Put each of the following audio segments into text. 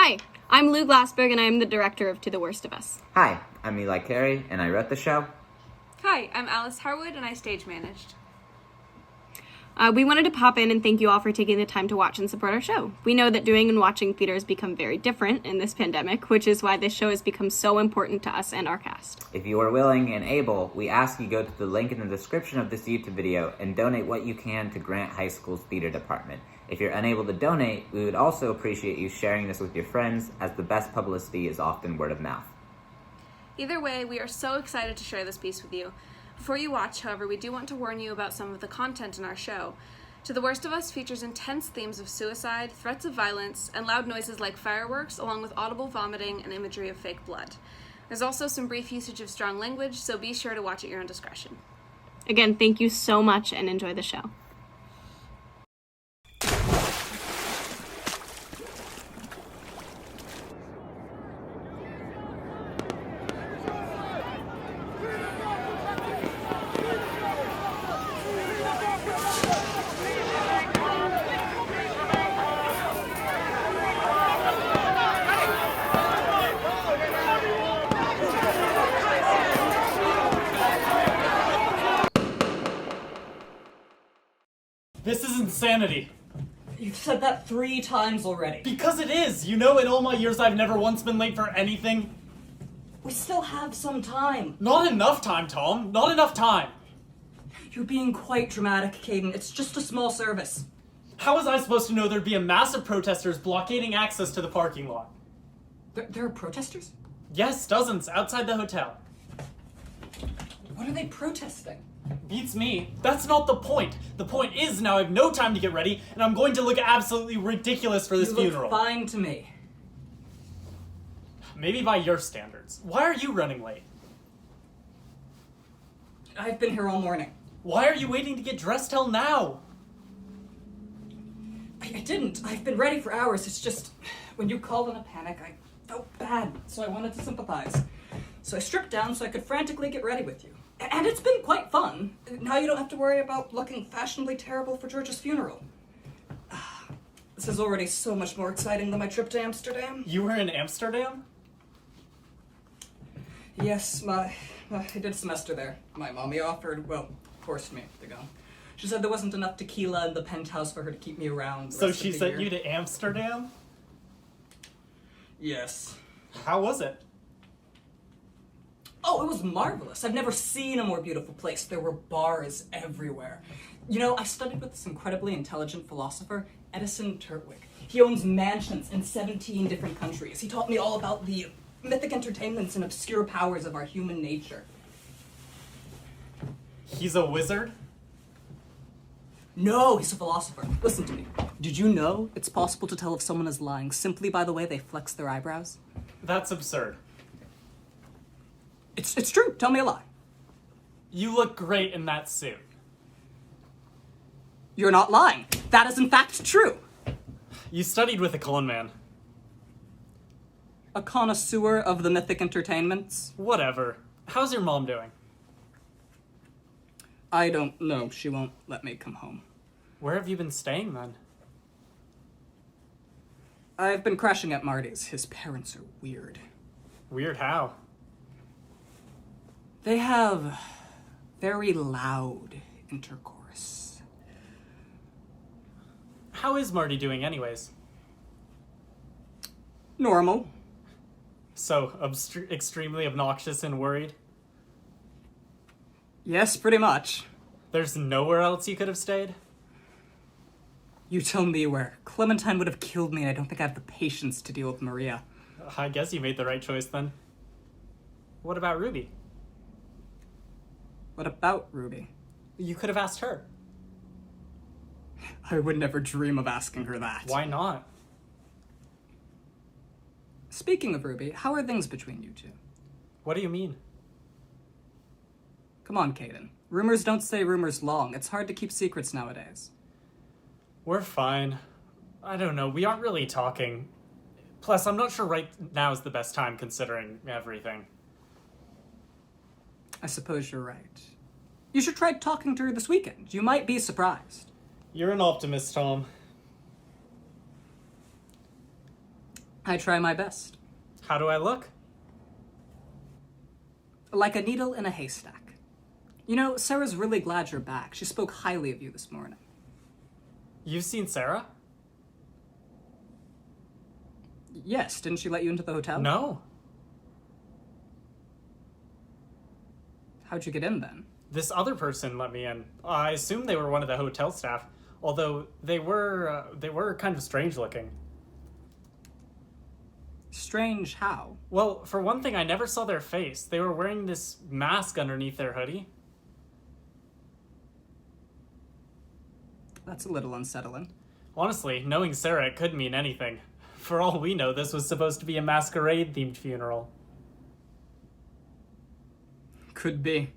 Hi, I'm Liu Glassberg, and I am the director of To the Worst of Us. Hi, I'm Eli Carey, and I wrote the show. Hi, I'm Alice Harwood, and I stage managed. We wanted to pop in and thank you all for taking the time to watch and support our show. We know that doing and watching theater has become very different in this pandemic, which is why this show has become so important to us and our cast. If you are willing and able, we ask you go to the link in the description of this YouTube video and donate what you can to Grant High School's theater department. If you're unable to donate, we would also appreciate you sharing this with your friends, as the best publicity is often word of mouth. Either way, we are so excited to share this piece with you. Before you watch, however, we do want to warn you about some of the content in our show. To the Worst of Us features intense themes of suicide, threats of violence, and loud noises like fireworks, along with audible vomiting and imagery of fake blood. There's also some brief usage of strong language, so be sure to watch at your own discretion. Again, thank you so much and enjoy the show. This is insanity. You've said that 3 times already. Because it is! You know, in all my years I've never once been late for anything. We still have some time. Not enough time, Tom. Not enough time. You're being quite dramatic, Caden. It's just a small service. How was I supposed to know there'd be a mass of protesters blockading access to the parking lot? There are protesters? Yes, dozens, outside the hotel. What are they protesting? Beats me. That's not the point. The point is now I have no time to get ready, and I'm going to look absolutely ridiculous for this You funeral. look fine to me. Maybe by your standards. Why are you running late? I've been here all morning. Why are you waiting to get dressed till now? I didn't. I've been ready for hours. It's just, when you called in a panic, I felt bad, so I wanted to sympathize. So I stripped down so I could frantically get ready with you. And it's been quite fun. Now you don't have to worry about looking fashionably terrible for George's funeral. This is already so much more exciting than my trip to Amsterdam. You were in Amsterdam? Yes, I did a semester there. My mommy forced me to go. She said there wasn't enough tequila in the penthouse for her to keep me around. So she sent you to Amsterdam? Yes. How was it? Oh, it was marvelous. I've never seen a more beautiful place. There were bars everywhere. You know, I studied with this incredibly intelligent philosopher, Edison Turtwig. He owns mansions in 17 different countries. He taught me all about the mythic entertainments and obscure powers of our human nature. He's a wizard? No, he's a philosopher. Listen to me. Did you know it's possible to tell if someone is lying simply by the way they flex their eyebrows? That's absurd. It's true. Tell me a lie. You look great in that suit. You're not lying. That is in fact true. You studied with a con man. A connoisseur of the mythic entertainments? Whatever. How's your mom doing? I don't know. She won't let me come home. Where have you been staying then? I've been crashing at Marty's. His parents are weird. Weird how? They have very loud intercourse. How is Marty doing anyways? Normal. So, extremely obnoxious and worried? Yes, pretty much. There's nowhere else you could have stayed? You tell me where. Clementine would have killed me, and I don't think I have the patience to deal with Maria. I guess you made the right choice then. What about Ruby? What about Ruby? You could have asked her. I would never dream of asking her that. Why not? Speaking of Ruby, how are things between you two? What do you mean? Come on, Caden. Rumors don't stay rumors long. It's hard to keep secrets nowadays. We're fine. I don't know, we aren't really talking. Plus, I'm not sure right now is the best time considering everything. I suppose you're right. You should try talking to her this weekend. You might be surprised. You're an optimist, Tom. I try my best. How do I look? Like a needle in a haystack. You know, Sarah's really glad you're back. She spoke highly of you this morning. You've seen Sarah? Yes, didn't she let you into the hotel? No. How'd you get in then? This other person let me in. I assume they were one of the hotel staff, although they were kind of strange looking. Strange how? Well, for one thing, I never saw their face. They were wearing this mask underneath their hoodie. That's a little unsettling. Honestly, knowing Sarah, it could mean anything. For all we know, this was supposed to be a masquerade-themed funeral. Could be.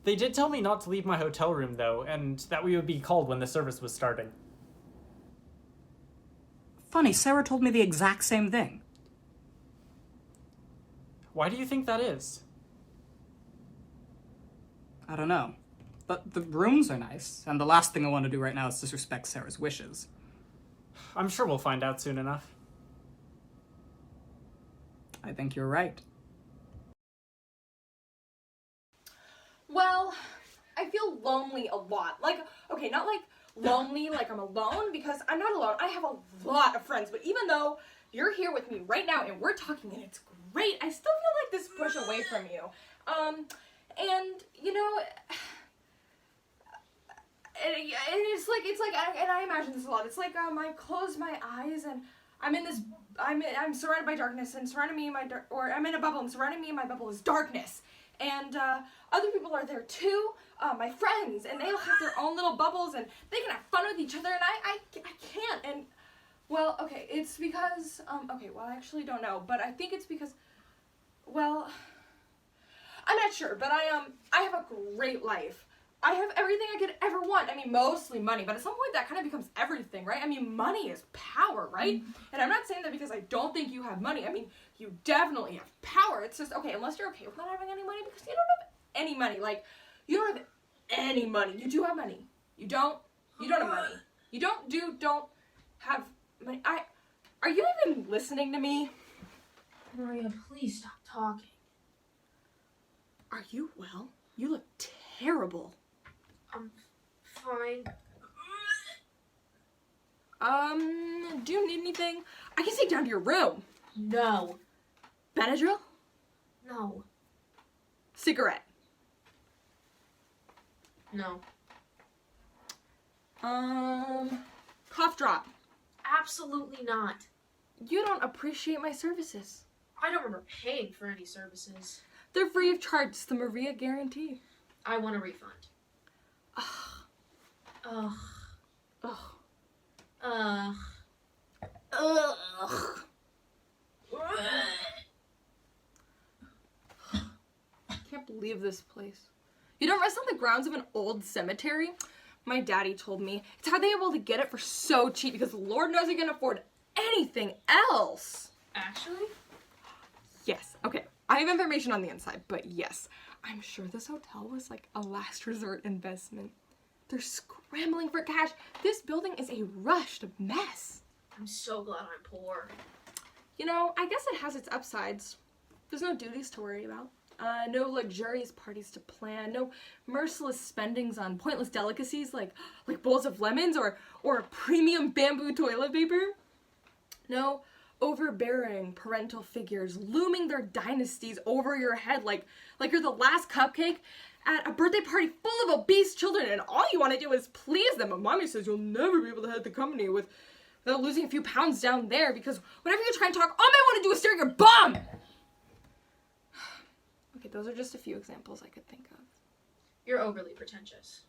They did tell me not to leave my hotel room, though, and that we would be called when the service was starting. Funny, Sarah told me the exact same thing. Why do you think that is? I don't know. But the rooms are nice, and the last thing I want to do right now is disrespect Sarah's wishes. I'm sure we'll find out soon enough. I think you're right. Well, I feel lonely a lot. Like, okay, not like lonely like I'm alone, because I'm not alone. I have a lot of friends, but even though you're here with me right now and we're talking and it's great, I still feel like this push away from you. And, you know, and it's like, and I imagine this a lot. It's like, I close my eyes and I'm surrounded by darkness, and surrounding me in or I'm in a bubble, and surrounding me in my bubble is darkness. And other people are there too, my friends, and they all have their own little bubbles, and they can have fun with each other, and I can't. And, well, okay, it's because, okay, well, I actually don't know, but I think it's because, well, I'm not sure, but I have a great life. I have everything I could ever want. I mean, mostly money, but at some point that kind of becomes everything, right? I mean, money is power, right? And I'm not saying that because I don't think you have money. I mean, you definitely have power. It's just, okay, unless you're okay with not having any money, because you don't have any money. Like, you don't have any money. You do have money. You don't have money. You don't have money. Are you even listening to me? Maria, please stop talking. Are you well? You look terrible. I'm fine. Do you need anything? I can take you down to your room. No. Benadryl? No. Cigarette? No. Cough drop? Absolutely not. You don't appreciate my services. I don't remember paying for any services. They're free of charge. It's the Maria guarantee. I want a refund. Ugh. Ugh. Ugh. Ugh. Ugh. I can't believe this place. You don't rest on the grounds of an old cemetery? My daddy told me it's how they were able to get it for so cheap, because Lord knows you can afford anything else. Actually? Yes. Okay. I have information on the inside, but yes, I'm sure this hotel was like a last resort investment. They're scrambling for cash. This building is a rushed mess. I'm so glad I'm poor. You know, I guess it has its upsides. There's no duties to worry about. No luxurious parties to plan. No merciless spendings on pointless delicacies like bowls of lemons or premium bamboo toilet paper. No overbearing parental figures looming their dynasties over your head like you're the last cupcake at a birthday party full of obese children, and all you want to do is please them. But mommy says you'll never be able to head the company without losing a few pounds down there, because whenever you try and talk, all I want to do is stare at your bum. Okay, those are just a few examples I could think of. You're overly pretentious.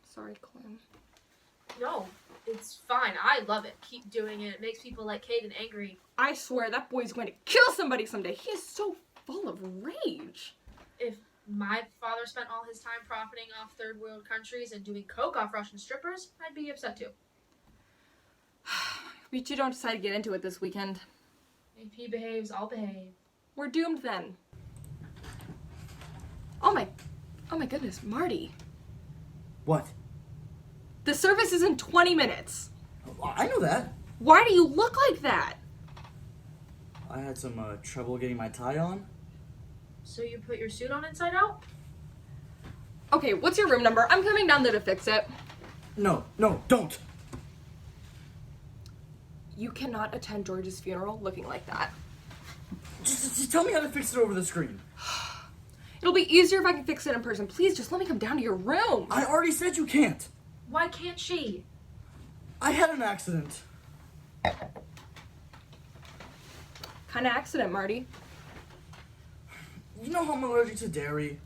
Sorry, Clem. No, it's fine. I love it. Keep doing it. It makes people like Caden angry. I swear that boy's going to kill somebody someday. He is so full of rage. If my father spent all his time profiting off third world countries and doing coke off Russian strippers, I'd be upset too. But you don't decide to get into it this weekend. If he behaves, I'll behave. We're doomed then. Oh my goodness, Marty. What? The service is in 20 minutes. I know that. Why do you look like that? I had some trouble getting my tie on. So you put your suit on inside out? Okay, what's your room number? I'm coming down there to fix it. No, don't. You cannot attend George's funeral looking like that. Just tell me how to fix it over the screen. It'll be easier if I can fix it in person. Please, just let me come down to your room. I already said you can't. Why can't she? I had an accident. Kind of accident, Marty. You know how I'm allergic to dairy?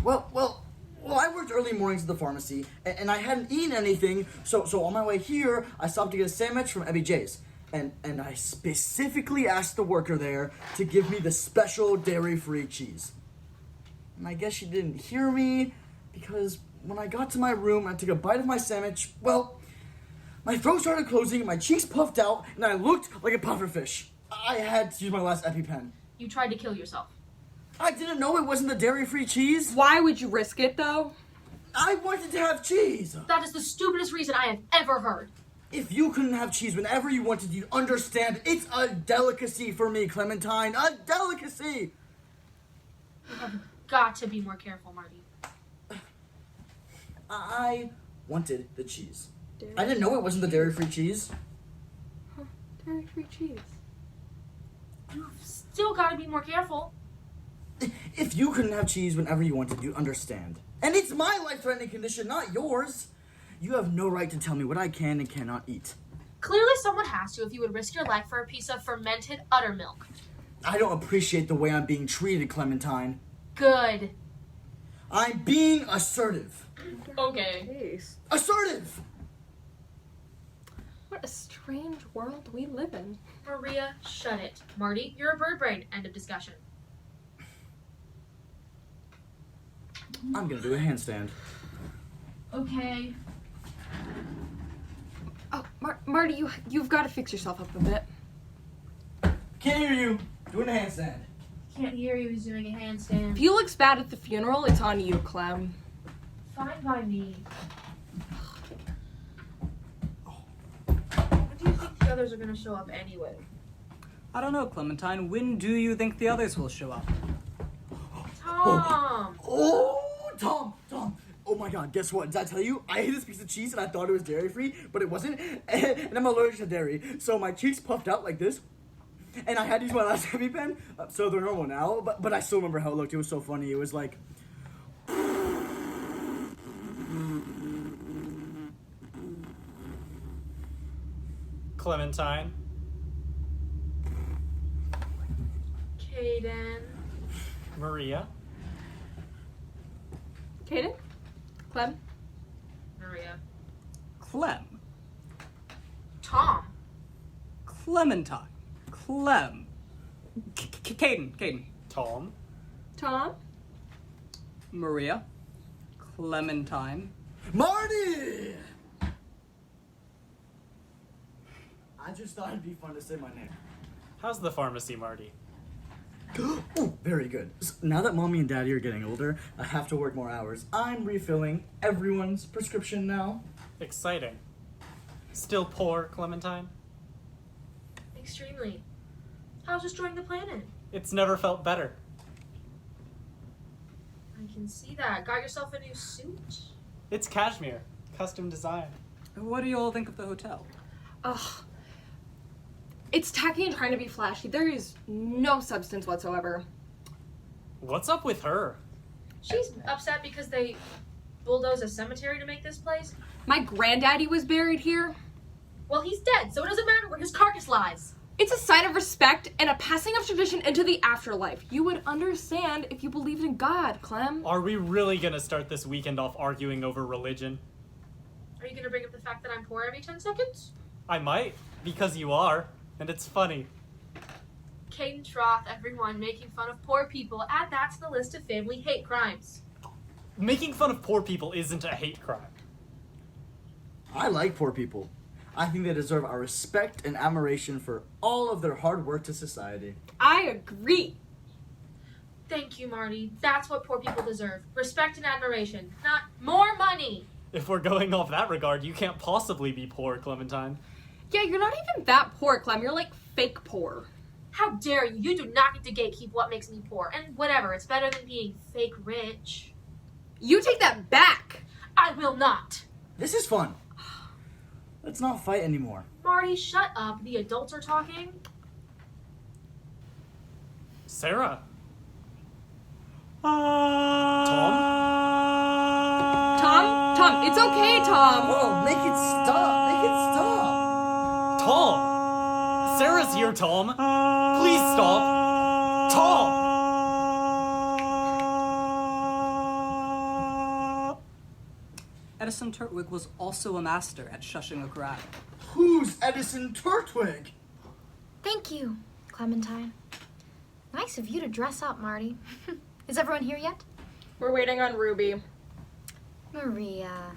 Well, I worked early mornings at the pharmacy, and I hadn't eaten anything, so on my way here, I stopped to get a sandwich from Ebby J's. And I specifically asked the worker there to give me the special dairy-free cheese. And I guess she didn't hear me, because when I got to my room and I took a bite of my sandwich, well, my throat started closing, my cheeks puffed out, and I looked like a pufferfish. I had to use my last EpiPen. You tried to kill yourself. I didn't know it wasn't the dairy-free cheese. Why would you risk it, though? I wanted to have cheese. That is the stupidest reason I have ever heard. If you couldn't have cheese whenever you wanted, you'd understand. It's a delicacy for me, Clementine. A delicacy. You have got to be more careful, Marty. I wanted the cheese. I didn't know it wasn't the dairy-free cheese. Dairy-free cheese. You've still got to be more careful. If you couldn't have cheese whenever you wanted, you'd understand. And it's my life-threatening condition, not yours. You have no right to tell me what I can and cannot eat. Clearly someone has to if you would risk your life for a piece of fermented uttermilk. I don't appreciate the way I'm being treated, Clementine. Good. I'm being assertive. Okay. Assertive! What a strange world we live in. Maria, shut it. Marty, you're a bird brain. End of discussion. I'm gonna do a handstand. Okay. Oh, Marty, you've got to fix yourself up a bit. Can't hear you. Doing a handstand. Can't hear you. He's doing a handstand. If he looks bad at the funeral, it's on you, Clem. Fine by me. When do you think the others are going to show up anyway? I don't know, Clementine. When do you think the others will show up? Tom! Tom! Oh my god, guess what? Did I tell you? I ate this piece of cheese and I thought it was dairy-free, but it wasn't. And I'm allergic to dairy. So my cheeks puffed out like this. And I had to use my last EpiPen, so they're normal now. But I still remember how it looked. It was so funny. It was like... Clementine. Caden. Maria. Kaden? Clem? Maria. Clem. Tom. Clementine. Clem. Caden. Tom. Tom? Maria. Clementine. Marty! I just thought it'd be fun to say my name. How's the pharmacy, Marty? Oh, very good. Now that mommy and daddy are getting older, I have to work more hours. I'm refilling everyone's prescription now. Exciting. Still poor, Clementine? Extremely. How's destroying the planet? It's never felt better. I can see that. Got yourself a new suit? It's cashmere. Custom design. What do you all think of the hotel? Ugh. It's tacky and trying to be flashy. There is no substance whatsoever. What's up with her? She's upset because they bulldozed a cemetery to make this place. My granddaddy was buried here. Well, he's dead, so it doesn't matter where his carcass lies. It's a sign of respect and a passing of tradition into the afterlife. You would understand if you believed in God, Clem. Are we really gonna start this weekend off arguing over religion? Are you gonna bring up the fact that I'm poor every 10 seconds? I might, because you are, and it's funny. Caden Troth, everyone making fun of poor people. Add that to the list of family hate crimes. Making fun of poor people isn't a hate crime. I like poor people. I think they deserve our respect and admiration for all of their hard work to society. I agree. Thank you, Marty. That's what poor people deserve. Respect and admiration, not more money. If we're going off that regard, you can't possibly be poor, Clementine. Yeah, you're not even that poor, Clem. You're like fake poor. How dare you? You do not get to gatekeep what makes me poor. And whatever, it's better than being fake rich. You take that back. I will not. This is fun. Let's not fight anymore. Marty, shut up. The adults are talking. Sarah. Tom, it's okay, Tom. Oh, make it stop. Make it stop. Tom! Sarah's here, Tom. Please stop. Tom! Edison Turtwig was also a master at shushing a crowd. Who's Edison Turtwig? Thank you, Clementine. Nice of you to dress up, Marty. Is everyone here yet? We're waiting on Ruby. Maria.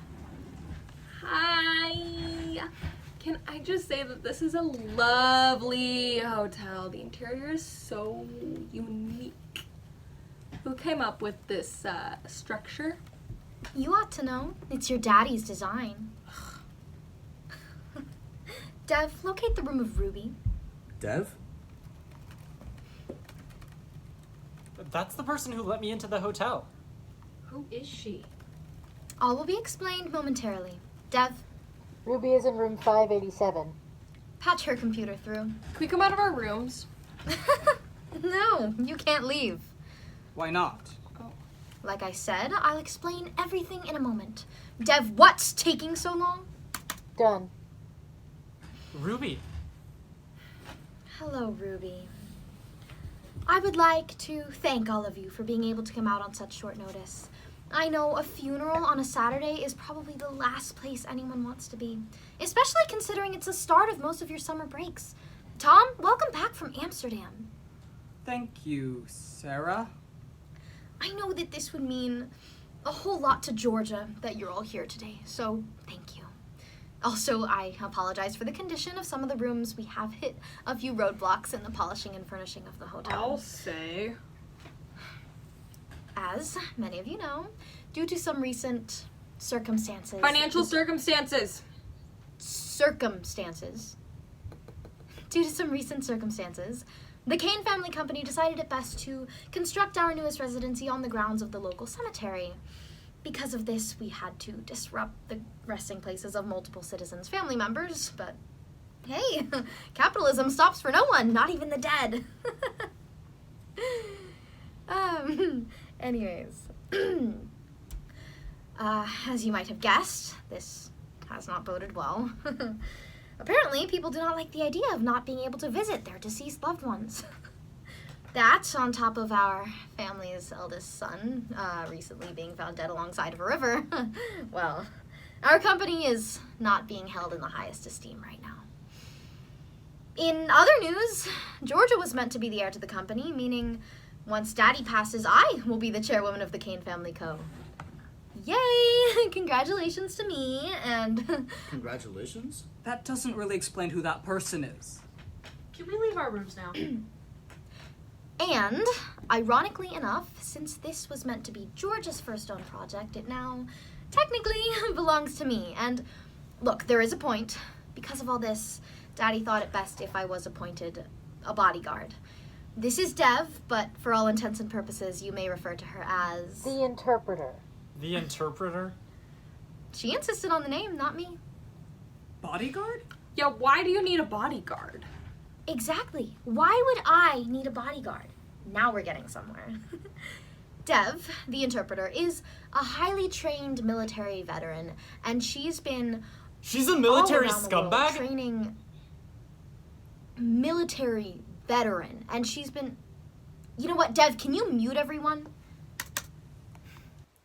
Hi. Can I just say that this is a lovely hotel. The interior is so unique. Who came up with this structure? You ought to know. It's your daddy's design. Dev, locate the room of Ruby. Dev? That's the person who let me into the hotel. Who is she? All will be explained momentarily. Dev, Ruby is in room 587. patch her computer through. Can we come out of our rooms? No, you can't leave. Why not? Like I said, I'll explain everything in a moment. Dev, what's taking so long? Done. Ruby. Hello, Ruby. I would like to thank all of you for being able to come out on such short notice. I know a funeral on a Saturday is probably the last place anyone wants to be, especially considering it's the start of most of your summer breaks. Tom, welcome back from Amsterdam. Thank you, Sarah. I know that this would mean a whole lot to Georgia that you're all here today, so thank you. Also, I apologize for the condition of some of the rooms. We have hit a few roadblocks in the polishing and furnishing of the hotel. I'll say. As many of you know, due to some recent circumstances. Financial circumstances. Due to some recent circumstances, the Kane family company decided it best to construct our newest residency on the grounds of the local cemetery. Because of this, we had to disrupt the resting places of multiple citizens' family members, but hey, capitalism stops for no one, not even the dead. Anyways, as you might have guessed, this has not boded well. Apparently, people do not like the idea of not being able to visit their deceased loved ones. That, on top of our family's eldest son recently being found dead alongside of a river, well, our company is not being held in the highest esteem right now. In other news, Georgia was meant to be the heir to the company, meaning once Daddy passes, I will be the chairwoman of the Kane Family Co. Yay! Congratulations to me, and... Congratulations? That doesn't really explain who that person is. Can we leave our rooms now? And, ironically enough, since this was meant to be George's first own project, it now technically belongs to me. And look, there is a point. Because of all this, Daddy thought it best if I was appointed a bodyguard. This is Dev, but for all intents and purposes, you may refer to her as... The interpreter. The interpreter? She insisted on the name, not me. Bodyguard? Yeah, why do you need a bodyguard? Exactly. Why would I need a bodyguard? Now we're getting somewhere. Dev, the interpreter, is a highly trained military veteran, and she's been She's a military all around the world scumbag? training military veteran, and she's been... You know what, Dev, can you mute everyone?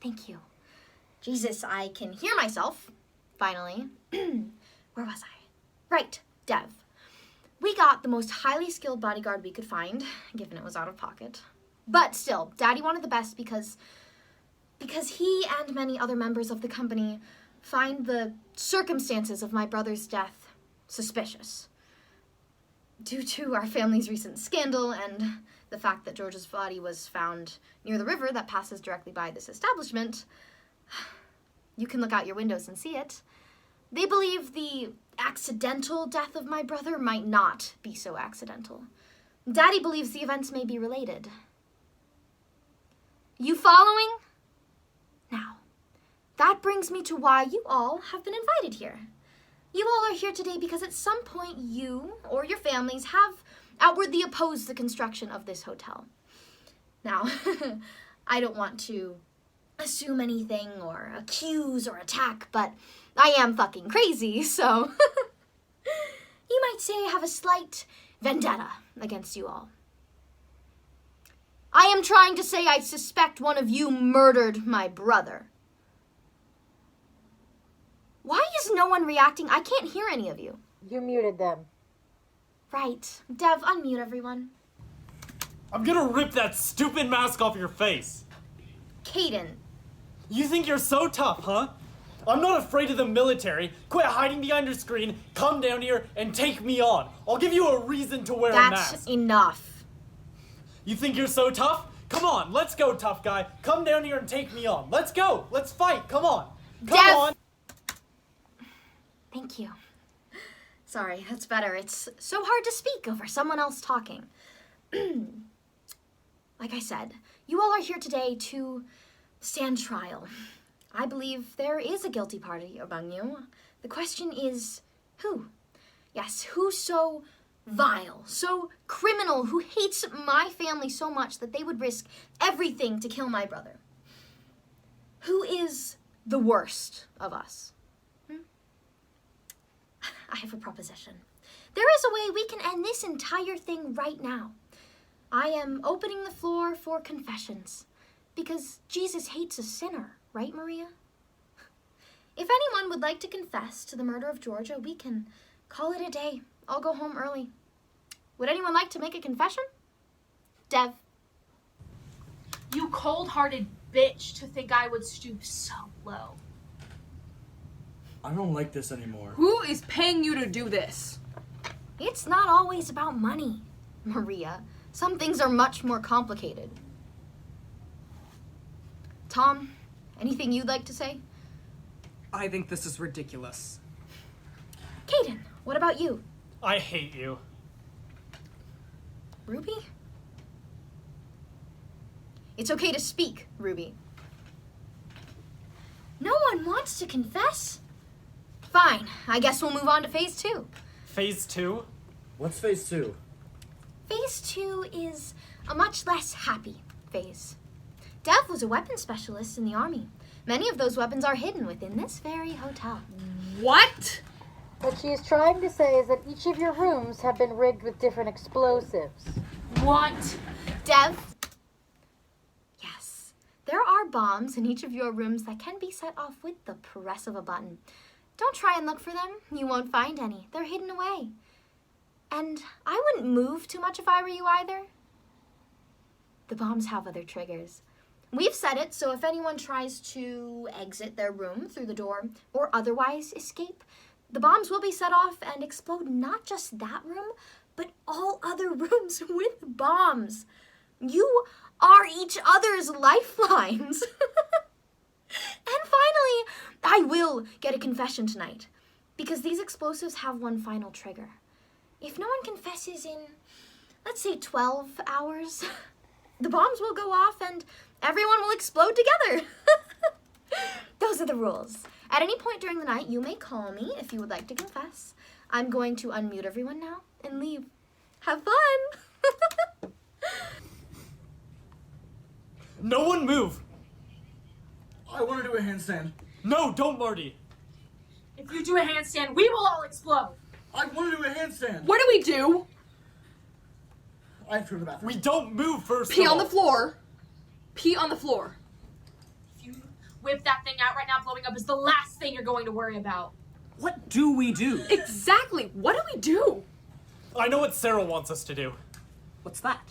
Thank you. Jesus, I can hear myself, finally. Where was I? Right, Dev. We got the most highly skilled bodyguard we could find, given it was out of pocket. But still, Daddy wanted the best because he and many other members of the company find the circumstances of my brother's death suspicious. Due to our family's recent scandal and the fact that George's body was found near the river that passes directly by this establishment, you can look out your windows and see it. They believe the accidental death of my brother might not be so accidental. Daddy believes the events may be related. You following? Now, that brings me to why you all have been invited here. You all are here today because at some point you or your families have outwardly opposed the construction of this hotel. Now, I don't want to assume anything or accuse or attack, but I am fucking crazy, so you might say I have a slight vendetta against you all. I am trying to say I suspect one of you murdered my brother. Why is no one reacting? I can't hear any of you. You muted them. Right. Dev, unmute everyone. I'm gonna rip that stupid mask off your face. Caden. You think you're so tough, huh? I'm not afraid of the military. Quit hiding behind your screen, come down here, and take me on. I'll give you a reason to wear a mask. That's enough. You think you're so tough? Come on, let's go, tough guy. Come down here and take me on. Let's go. Let's fight. Come on. Come Dev. on. Thank you. Sorry, that's better. It's so hard to speak over someone else talking. Like I said, you all are here today to stand trial. I believe there is a guilty party among you. The question is, who? Yes, who so vile, so criminal, who hates my family so much that they would risk everything to kill my brother? Who is the worst of us? I have a proposition. There is a way we can end this entire thing right now. I am opening the floor for confessions, because Jesus hates a sinner, right, Maria? If anyone would like to confess to the murder of Georgia, we can call it a day. I'll go home early. Would anyone like to make a confession? Dev. You cold-hearted bitch to think I would stoop so low. I don't like this anymore. Who is paying you to do this? It's not always about money, Maria. Some things are much more complicated. Tom, anything you'd like to say? I think this is ridiculous. Caden, what about you? I hate you. Ruby? It's okay to speak, Ruby. No one wants to confess? Fine, I guess we'll move on to phase 2. Phase 2? What's phase 2? Phase 2 is a much less happy phase. Dev was a weapons specialist in the army. Many of those weapons are hidden within this very hotel. What? What she is trying to say is that each of your rooms have been rigged with different explosives. What? Dev? Yes, there are bombs in each of your rooms that can be set off with the press of a button. Don't try and look for them. You won't find any. They're hidden away. And I wouldn't move too much if I were you either. The bombs have other triggers. We've set it so if anyone tries to exit their room through the door or otherwise escape, the bombs will be set off and explode not just that room, but all other rooms with bombs. You are each other's lifelines. And finally, I will get a confession tonight, because these explosives have one final trigger. If no one confesses in, let's say 12 hours, the bombs will go off and everyone will explode together. Those are the rules. At any point during the night, you may call me if you would like to confess. I'm going to unmute everyone now and leave. Have fun! No one move! I want to do a handstand. No, don't, Marty! If you do a handstand, we will all explode. I want to do a handstand. What do we do? I have to go to the bathroom. We don't move first Pee of on all. the floor. Pee on the floor. If you whip that thing out right now, blowing up is the last thing you're going to worry about. What do we do? Exactly. What do we do? I know what Sarah wants us to do. What's that?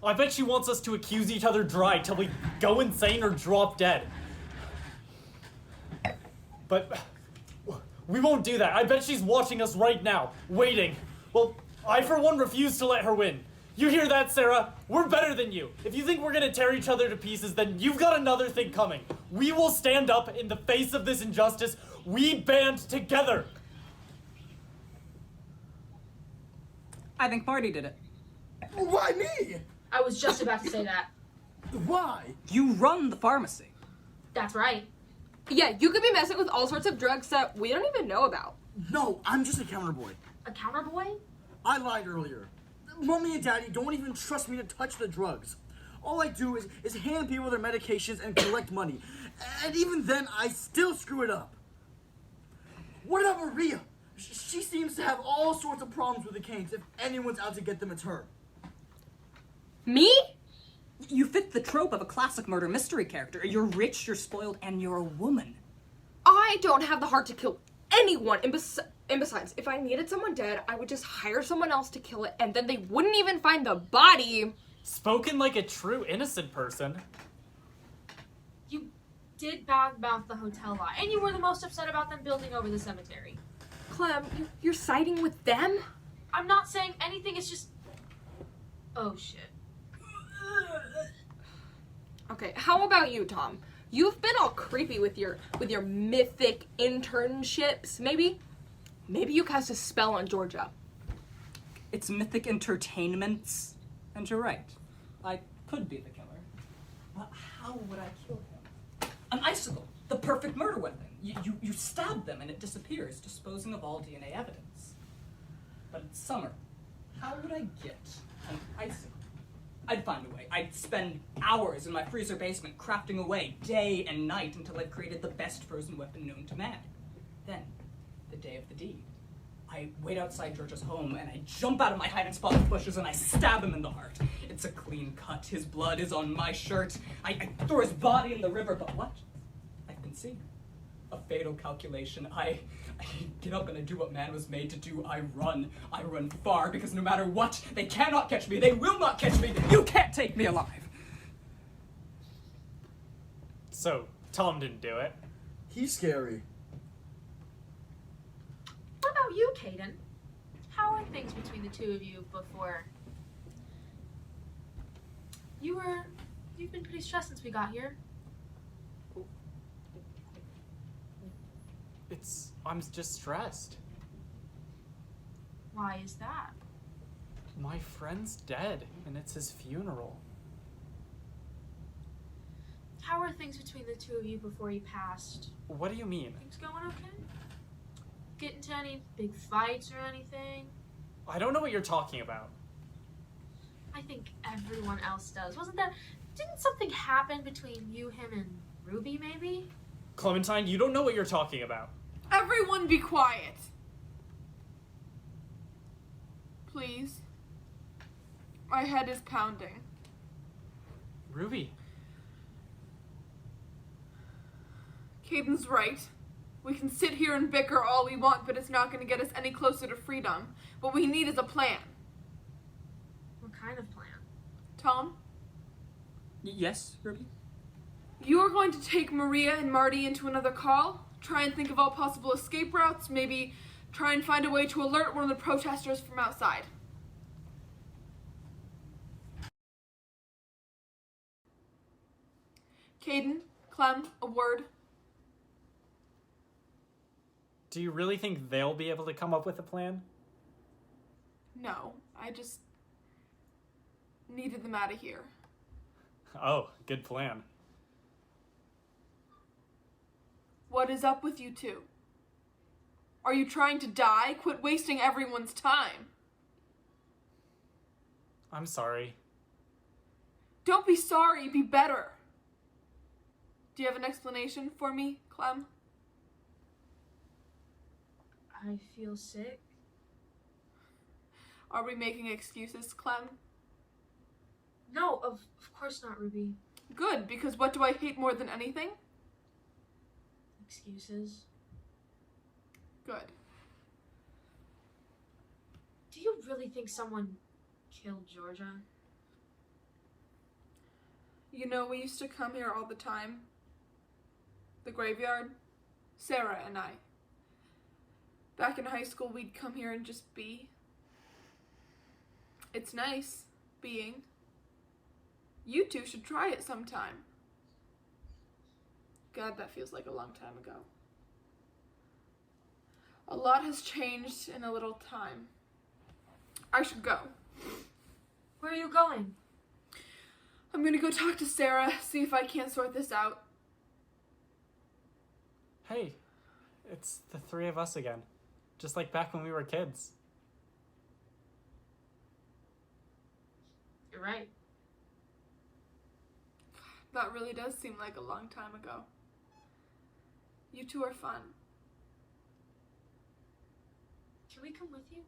I bet she wants us to accuse each other dry till we go insane or drop dead. But we won't do that. I bet she's watching us right now, waiting. Well, I for one refuse to let her win. You hear that, Sarah? We're better than you. If you think we're gonna tear each other to pieces, then you've got another thing coming. We will stand up in the face of this injustice. We band together. I think Marty did it. Why me? I was just about to say that. Why? You run the pharmacy. That's right. Yeah, you could be messing with all sorts of drugs that we don't even know about. No, I'm just a counter boy. A counter boy? I lied earlier. Mommy and Daddy don't even trust me to touch the drugs. All I do is hand people their medications and collect money. And even then, I still screw it up. What about Maria? She seems to have all sorts of problems with the Canes. If anyone's out to get them, it's her. Me? You fit the trope of a classic murder mystery character. You're rich, you're spoiled, and you're a woman. I don't have the heart to kill anyone. And besides, if I needed someone dead, I would just hire someone else to kill it, and then they wouldn't even find the body. Spoken like a true innocent person. You did badmouth the hotel lot, and you were the most upset about them building over the cemetery. Clem, you're siding with them? I'm not saying anything, it's just... Oh, shit. Okay, how about you, Tom? You've been all creepy with your mythic internships. Maybe you cast a spell on Georgia. It's mythic entertainments. And you're right. I could be the killer. But how would I kill him? An icicle. The perfect murder weapon. You stab them and it disappears, disposing of all DNA evidence. But it's summer. How would I get an icicle? I'd find a way. I'd spend hours in my freezer basement crafting away day and night until I've created the best frozen weapon known to man. Then, the day of the deed, I wait outside George's home and I jump out of my hiding spot in the bushes and I stab him in the heart. It's a clean cut. His blood is on my shirt. I throw his body in the river, but what? I've been seen. A fatal calculation. I get up and I do what man was made to do. I run. I run far because no matter what, they cannot catch me. They will not catch me. You can't take me alive. So, Tom didn't do it. He's scary. What about you, Caden? How are things between the two of you before... You've been pretty stressed since we got here. I'm just stressed. Why is that? My friend's dead, and it's his funeral. How are things between the two of you before he passed? What do you mean? Things going okay? Get into any big fights or anything? I don't know what you're talking about. I think everyone else does. Didn't something happen between you, him, and Ruby, maybe? Clementine, you don't know what you're talking about. Everyone be quiet. Please. My head is pounding. Ruby. Caden's right. We can sit here and bicker all we want, but it's not going to get us any closer to freedom. What we need is a plan. What kind of plan? Tom? Yes, Ruby? You are going to take Maria and Marty into another call, try and think of all possible escape routes, maybe try and find a way to alert one of the protesters from outside. Caden, Clem, a word. Do you really think they'll be able to come up with a plan? No, I just needed them out of here. Oh, good plan. What is up with you two? Are you trying to die? Quit wasting everyone's time. I'm sorry. Don't be sorry, be better. Do you have an explanation for me, Clem? I feel sick. Are we making excuses, Clem? No, of course not, Ruby. Good, because what do I hate more than anything? Excuses. Good. Do you really think someone killed Georgia? You know, we used to come here all the time. The graveyard. Sarah and I. Back in high school, we'd come here and just be. It's nice, being. You two should try it sometime. God, that feels like a long time ago. A lot has changed in a little time. I should go. Where are you going? I'm gonna go talk to Sarah, see if I can't sort this out. Hey, it's the three of us again. Just like back when we were kids. You're right. That really does seem like a long time ago. You two are fun. Can we come with you?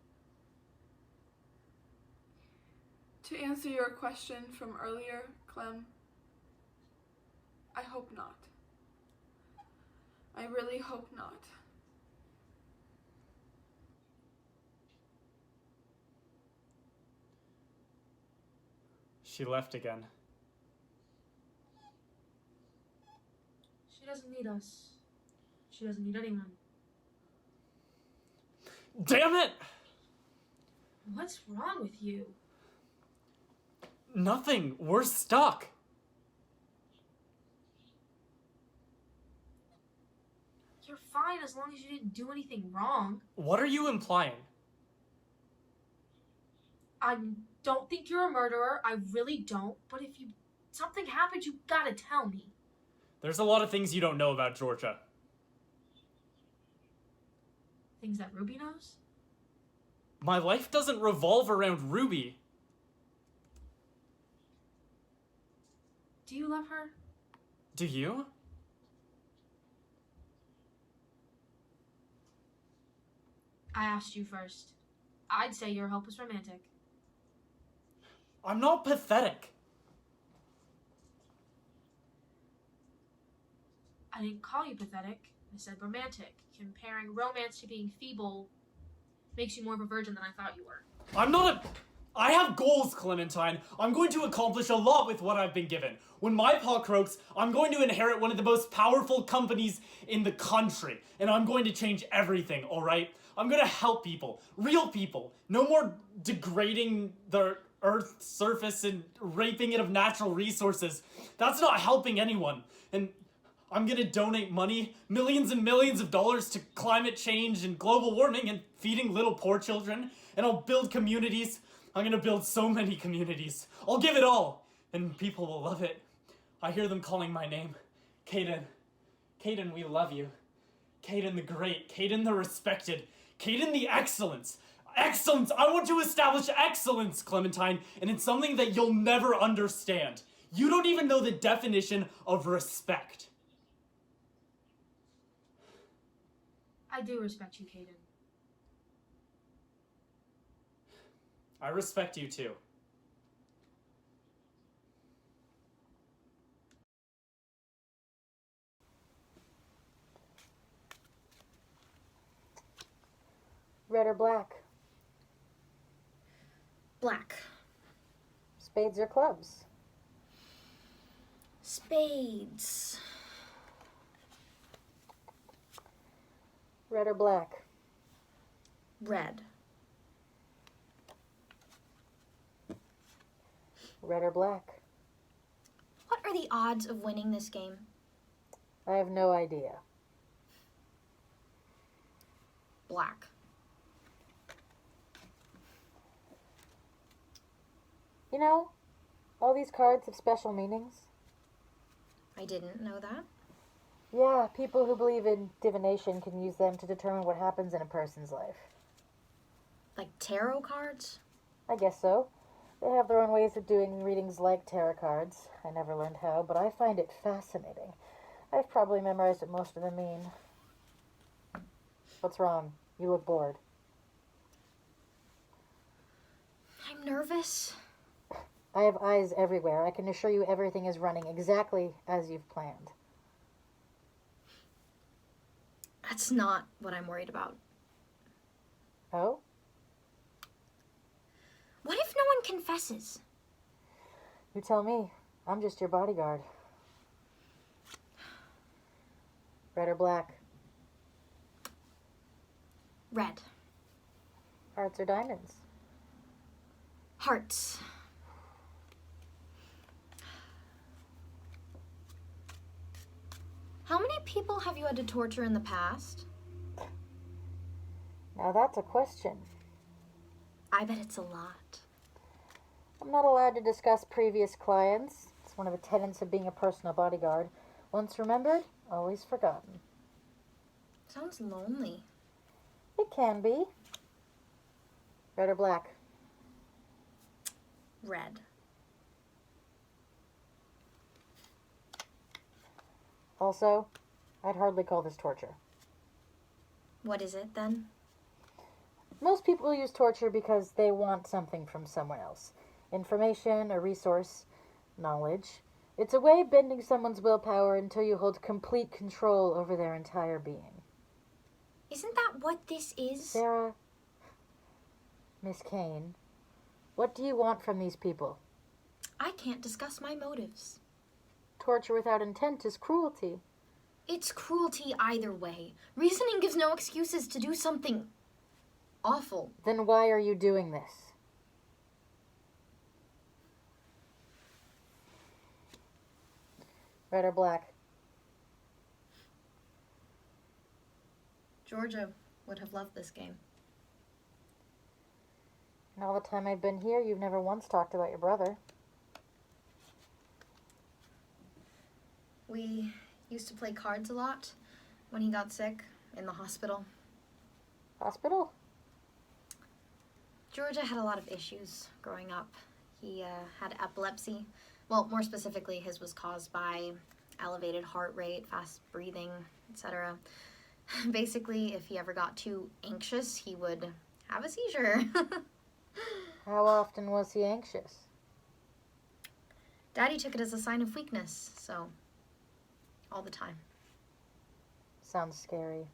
To answer your question from earlier, Clem, I hope not. I really hope not. She left again. She doesn't need us. She doesn't need anyone. Damn it! What's wrong with you? Nothing. We're stuck. You're fine as long as you didn't do anything wrong. What are you implying? I don't think you're a murderer. I really don't. But if something happened, you gotta tell me. There's a lot of things you don't know about Georgia. Things that Ruby knows? My life doesn't revolve around Ruby. Do you love her? Do you? I asked you first. I'd say you're a hopeless romantic. I'm not pathetic. I didn't call you pathetic. I said romantic. Comparing romance to being feeble makes you more of a virgin than I thought you were. I have goals, Clementine. I'm going to accomplish a lot with what I've been given. When my paw croaks, I'm going to inherit one of the most powerful companies in the country. And I'm going to change everything, alright? I'm going to help people. Real people. No more degrading the Earth's surface and raping it of natural resources. That's not helping anyone. And I'm gonna donate money, millions and millions of dollars to climate change and global warming and feeding little poor children. And I'll build communities. I'm gonna build so many communities. I'll give it all. And people will love it. I hear them calling my name. Caden. Caden, we love you. Caden the great. Caden the respected. Caden the excellence. Excellence! I want to establish excellence, Clementine. And it's something that you'll never understand. You don't even know the definition of respect. I do respect you, Caden. I respect you too. Red or black? Black. Spades or clubs? Spades. Red or black? Red. Red or black? What are the odds of winning this game? I have no idea. Black. You know, all these cards have special meanings. I didn't know that. Yeah, people who believe in divination can use them to determine what happens in a person's life. Like tarot cards? I guess so. They have their own ways of doing readings like tarot cards. I never learned how, but I find it fascinating. I've probably memorized what most of them mean. What's wrong? You look bored. I'm nervous. I have eyes everywhere. I can assure you everything is running exactly as you've planned. That's not what I'm worried about. Oh? What if no one confesses? You tell me. I'm just your bodyguard. Red or black? Red. Hearts or diamonds? Hearts. How many people have you had to torture in the past? Now that's a question. I bet it's a lot. I'm not allowed to discuss previous clients. It's one of the tenets of being a personal bodyguard. Once remembered, always forgotten. Sounds lonely. It can be. Red or black? Red. Also, I'd hardly call this torture. What is it, then? Most people use torture because they want something from someone else. Information, a resource, knowledge. It's a way of bending someone's willpower until you hold complete control over their entire being. Isn't that what this is? Sarah, Miss Kane, what do you want from these people? I can't discuss my motives. Torture without intent is cruelty. It's cruelty either way. Reasoning gives no excuses to do something awful. Then why are you doing this? Red or black? Georgia would have loved this game. In all the time I've been here, you've never once talked about your brother. We used to play cards a lot when he got sick in the hospital. Hospital? Georgia had a lot of issues growing up. He had epilepsy. Well, more specifically, his was caused by elevated heart rate, fast breathing, etc. Basically, if he ever got too anxious, he would have a seizure. How often was he anxious? Daddy took it as a sign of weakness, so all the time. Sounds scary.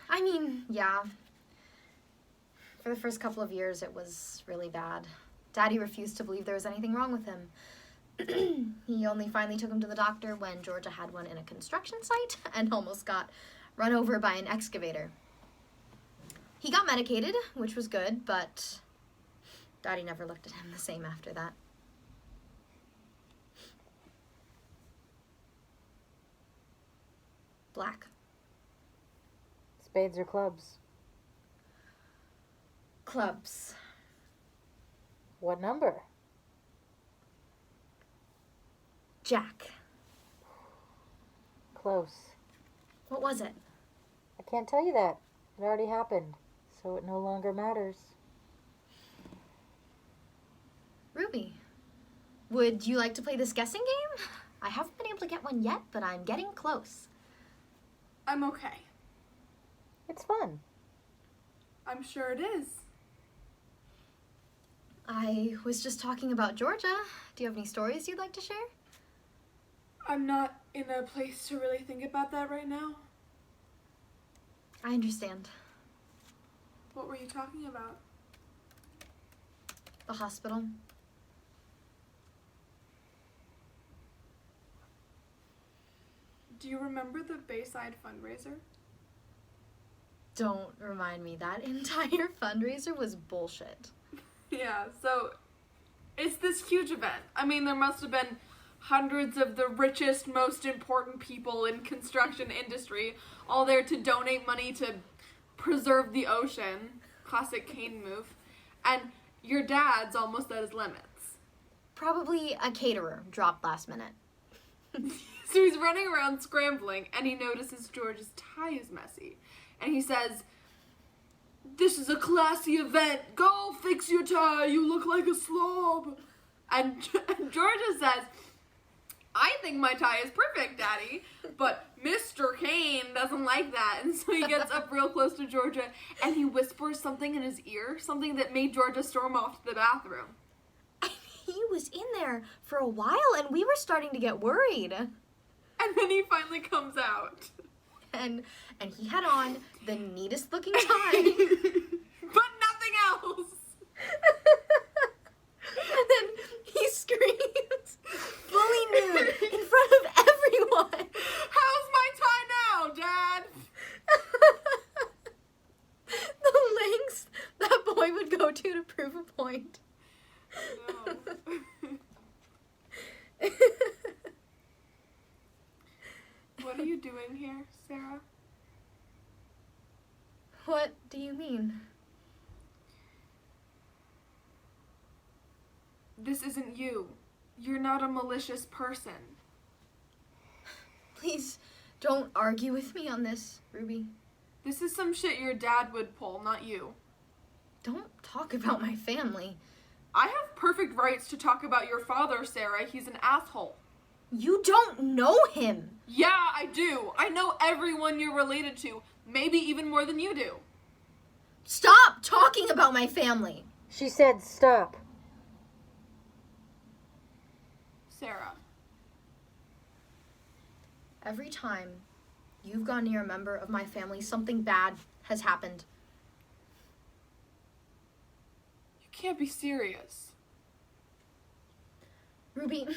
I mean, yeah. For the first couple of years, it was really bad. Daddy refused to believe there was anything wrong with him. He only finally took him to the doctor when Georgia had one in a construction site and almost got run over by an excavator. He got medicated, which was good, but Daddy never looked at him the same after that. Black. Spades or clubs? Clubs. What number? Jack. Close. What was it? I can't tell you that. It already happened, so it no longer matters. Ruby. Would you like to play this guessing game? I haven't been able to get one yet, but I'm getting close. I'm okay. It's fun. I'm sure it is. I was just talking about Georgia. Do you have any stories you'd like to share? I'm not in a place to really think about that right now. I understand. What were you talking about? The hospital. Do you remember the Bayside fundraiser? Don't remind me. That entire fundraiser was bullshit. Yeah, so it's this huge event. I mean, there must have been hundreds of the richest, most important people in construction industry all there to donate money to preserve the ocean. Classic Kane move. And your dad's almost at his limits. Probably a caterer dropped last minute. So he's running around scrambling, and he notices George's tie is messy. And he says, "This is a classy event. Go fix your tie. You look like a slob." And Georgia says, "I think my tie is perfect, Daddy, but Mr. Kane doesn't like that." And so he gets up real close to Georgia, and he whispers something in his ear, something that made Georgia storm off to the bathroom. He was in there for a while, and we were starting to get worried. And then he finally comes out. And he had on the neatest looking tie. But nothing else. And then he screams, fully nude, in front of everyone. "How's my tie now, Dad?" The lengths that boy would go to prove a point. No. What are you doing here, Sarah? What do you mean? This isn't you. You're not a malicious person. Please don't argue with me on this, Ruby. This is some shit your dad would pull, not you. Don't talk about my family. I have perfect rights to talk about your father, Sarah. He's an asshole. You don't know him. Yeah, I do. I know everyone you're related to, maybe even more than you do. Stop talking about my family. She said stop. Sarah. Every time you've gone near a member of my family, something bad has happened. You can't be serious. Ruby,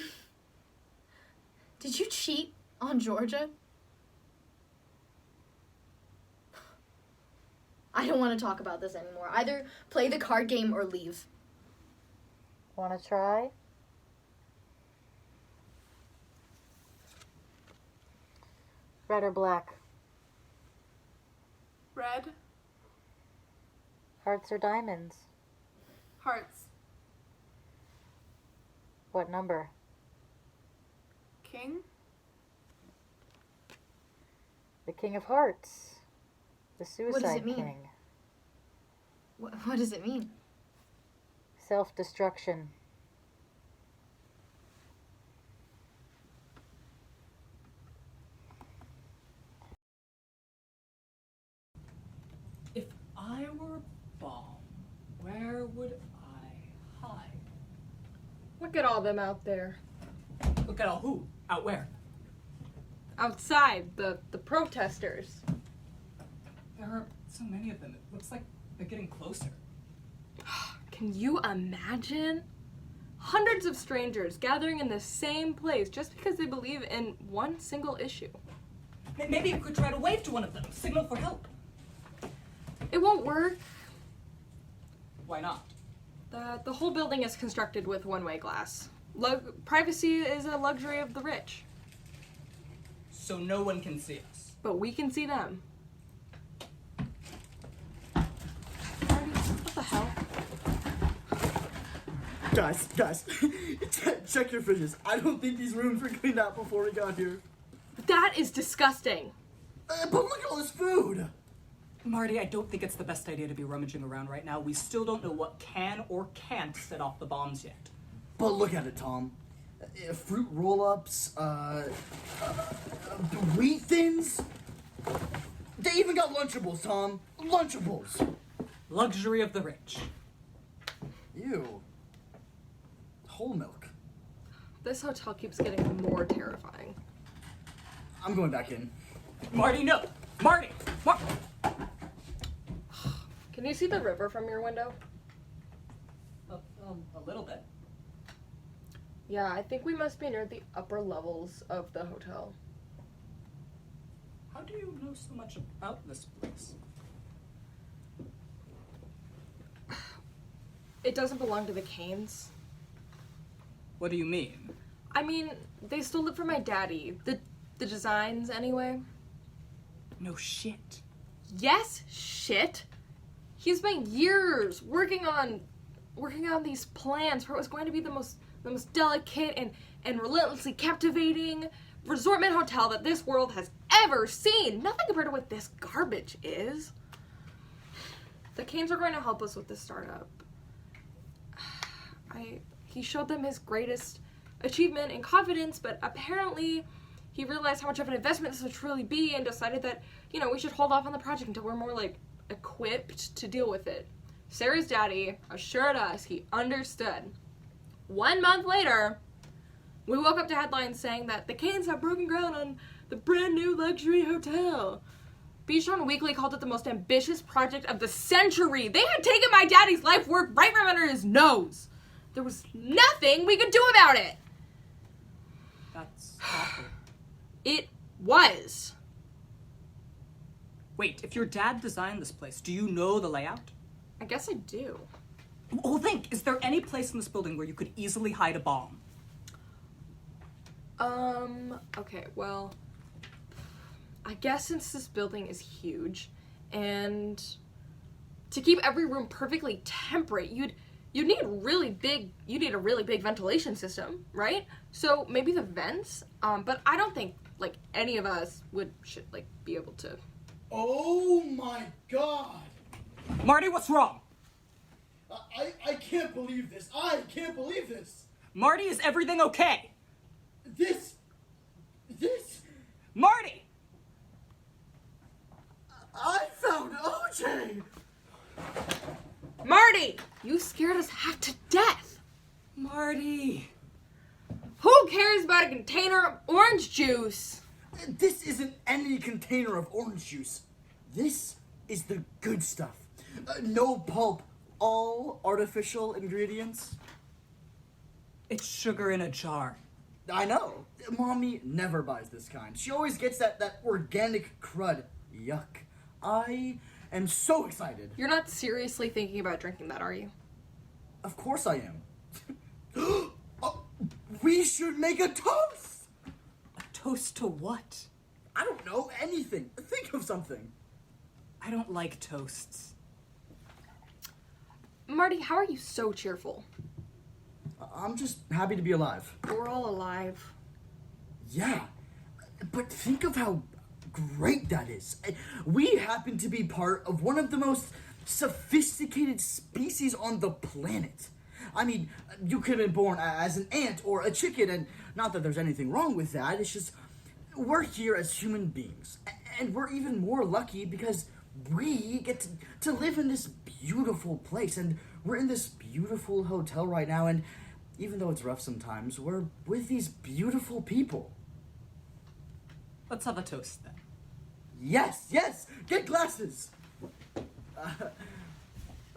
did you cheat on Georgia? I don't want to talk about this anymore. Either play the card game or leave. Want to try? Red or black? Red. Hearts or diamonds? Hearts. What number? King. The King of Hearts. The What does Suicide it mean? King. What does it mean? Self-destruction. If I were a bomb, where would I hide? Look at all them out there. Look at all who? Out where? Outside, the protesters. There are so many of them. It looks like they're getting closer. Can you imagine? Hundreds of strangers gathering in the same place just because they believe in one single issue. Maybe you could try to wave to one of them, signal for help. It won't work. Why not? The whole building is constructed with one-way glass. Privacy is a luxury of the rich. So no one can see us. But we can see them. What the hell? Guys, check your fridges. I don't think these rooms were cleaned out before we got here. That is disgusting. But look at all this food. Marty, I don't think it's the best idea to be rummaging around right now. We still don't know what can or can't set off the bombs yet. But look at it, Tom. Fruit roll-ups, wheat thins. They even got Lunchables, Tom. Lunchables. Luxury of the rich. Ew. Whole milk. This hotel keeps getting more terrifying. I'm going back in. Marty, no! Marty! Can you see the river from your window? A little bit. Yeah, I think we must be near the upper levels of the hotel. How do you know so much about this place? It doesn't belong to the Canes. What do you mean? I mean, they stole it from my daddy. The designs, anyway. No shit. Yes, shit. He spent years working on these plans where it was going to be the most delicate and relentlessly captivating resortment hotel that this world has ever seen. Nothing compared to what this garbage is. The Canes are going to help us with this startup. He showed them his greatest achievement and confidence, but apparently he realized how much of an investment this would truly be and decided that, we should hold off on the project until we're more, equipped to deal with it. Sarah's daddy assured us he understood. 1 month later, we woke up to headlines saying that the Canes have broken ground on the brand new luxury hotel. Bichon Weekly called it the most ambitious project of the century. They had taken my daddy's life work right from under his nose. There was nothing we could do about it. That's awful. It was. Wait, if your dad designed this place, do you know the layout? I guess I do. Well, think, is there any place in this building where you could easily hide a bomb? Okay, well, I guess since this building is huge, and to keep every room perfectly temperate, you'd you need a really big ventilation system, right? So maybe the vents, but I don't think like any of us should like be able to. Oh my god! Marty, what's wrong? I can't believe this. I can't believe this. Marty, is everything okay? This. Marty! I found OJ! Marty, you scared us half to death. Marty! Who cares about a container of orange juice? This isn't any container of orange juice. This is the good stuff. No pulp, all artificial ingredients. It's sugar in a jar. I know. Mommy never buys this kind. She always gets that organic crud. Yuck. I am so excited. You're not seriously thinking about drinking that, are you? Of course I am. Oh, we should make a toast! A toast to what? I don't know, anything. Think of something. I don't like toasts. Marty, how are you so cheerful? I'm just happy to be alive. We're all alive. Yeah, but think of how great that is. We happen to be part of one of the most sophisticated species on the planet. I mean, you could have been born as an ant or a chicken, and not that there's anything wrong with that, it's just we're here as human beings. And we're even more lucky because we get to live in this beautiful place, and we're in this beautiful hotel right now, and even though it's rough sometimes, we're with these beautiful people. Let's have a toast then. Yes, get glasses.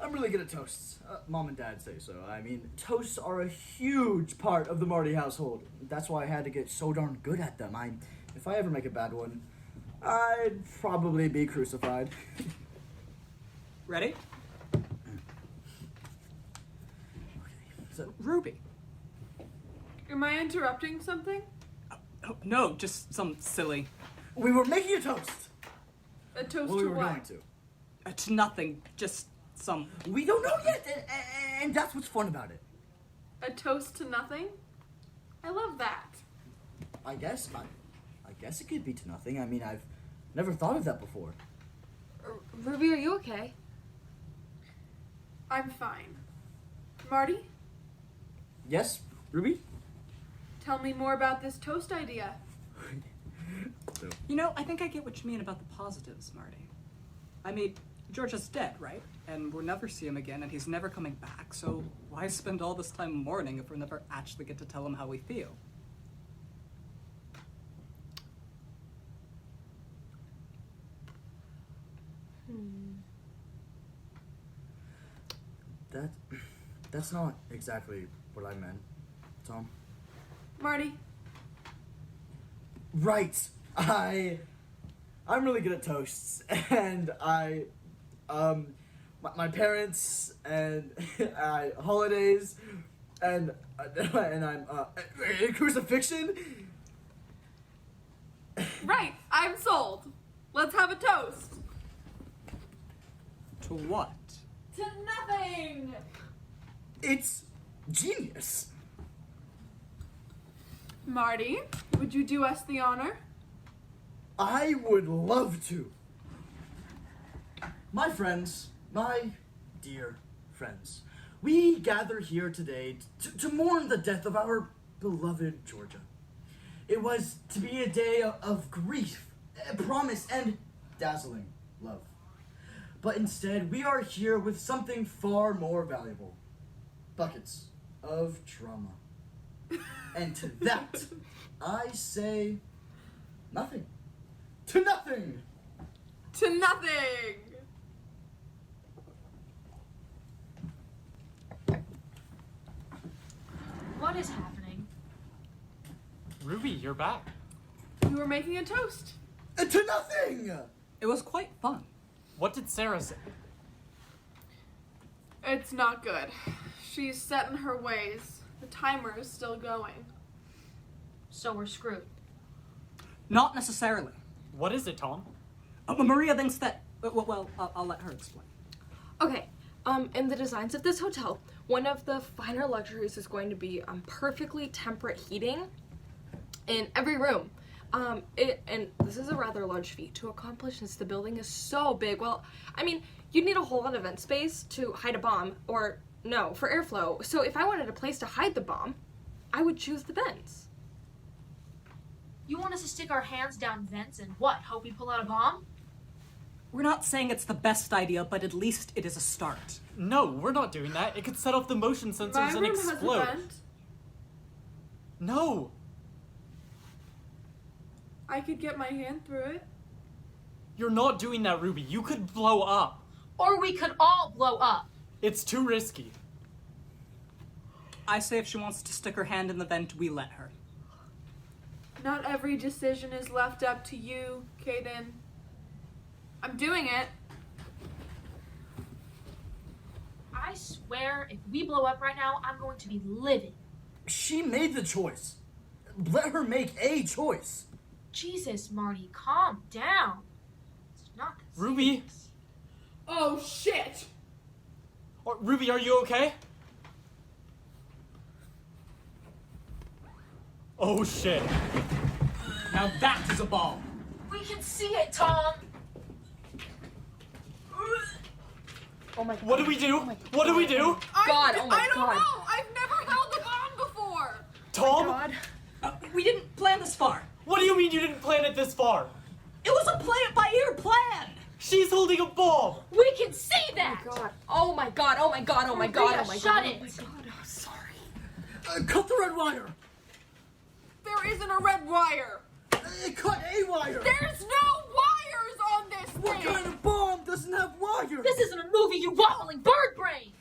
I'm really good at toasts. Mom and Dad say so. I mean, toasts are a huge part of the Marty household. That's why I had to get so darn good at them. If I ever make a bad one, I'd probably be crucified. Ready? Okay, so Ruby. Am I interrupting something? Oh, no, just some silly. we were making a toast. A toast Well, to we were what? going to. To nothing, just some. We don't know yet, and that's what's fun about it. A toast to nothing? I love that. I guess it could be to nothing. I mean, I've never thought of that before. Ruby, are you okay? I'm fine. Marty, Yes, Ruby? tell me more about this toast idea. You know, I think I get what you mean about the positives, Marty. I mean, Georgia's dead, right? And we'll never see him again, and he's never coming back, so why spend all this time mourning if we'll never actually get to tell him how we feel? That's not exactly what I meant, Tom. Marty, Right. I'm really good at toasts, and my parents and holidays, and I'm crucifixion. right, I'm sold. Let's have a toast. To what? To nothing. It's genius. Marty, would you do us the honor? I would love to. My friends, my dear friends, we gather here today to mourn the death of our beloved Georgia. It was to be a day of grief, promise, and dazzling love. But instead, we are here with something far more valuable. Buckets of drama. And to that, I say nothing. To nothing! To nothing. What is happening? Ruby, you're back. We were making a toast. To nothing! It was quite fun. What did Sarah say? It's not good. She's set in her ways. The timer is still going. So we're screwed. Not necessarily. What is it, Tom? Maria thinks that. Well, I'll let her explain. Okay, In the designs of this hotel, one of the finer luxuries is going to be perfectly temperate heating in every room. And this is a rather large feat to accomplish since the building is so big. Well, I mean, you'd need a whole lot of vent space to hide a bomb, or no, for airflow. So if I wanted a place to hide the bomb, I would choose the vents. You want us to stick our hands down vents and what, hope we pull out a bomb? We're not saying it's the best idea, but at least it is a start. No, we're not doing that. It could set off the motion sensors My and room explode. has a vent. No. I could get my hand through it. You're not doing that, Ruby. You could blow up. Or we could all blow up. It's too risky. I say if she wants to stick her hand in the vent, we let her. Not every decision is left up to you, Kaden. I'm doing it. I swear, if we blow up right now, I'm going to be livid. She made the choice. Let her make a choice. Jesus, Marty, calm down. It's not that Ruby. serious. Oh, shit! Ruby, are you okay? Oh shit. Now that is a bomb. We can see it, Tom. Oh my god. What do we do? What do we do? God, oh my I don't God. know! I've never held a bomb before! Tom? We didn't plan this far. What do you mean you didn't plan it this far? It was a play-it-by-ear plan. She's holding a bomb! We can see that. Oh my God, oh my God, oh my God, Maria, oh my shut God. it. Oh my God, oh, sorry. Cut the red wire. There isn't a red wire! Cut a wire. There's no wires on this What thing! kind of bomb doesn't have wires? This isn't a movie, you wobbling bird brain.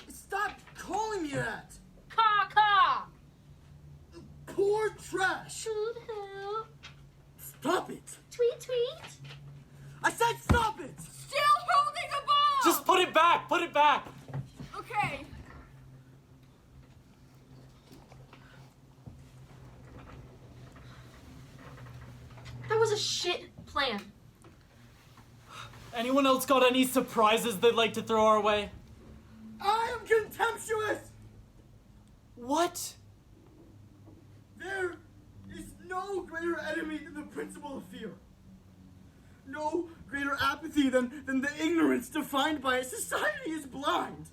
Stop calling me that. Caw. Poor trash. Food help. Stop it. Tweet. I said stop it. Still holding a bomb! Just put it back! Put it back! Okay. That was a shit plan. Anyone else got any surprises they'd like to throw our way? I am contemptuous. What? There is no greater enemy than the principle of fear. No greater apathy than the ignorance defined by a society is blind.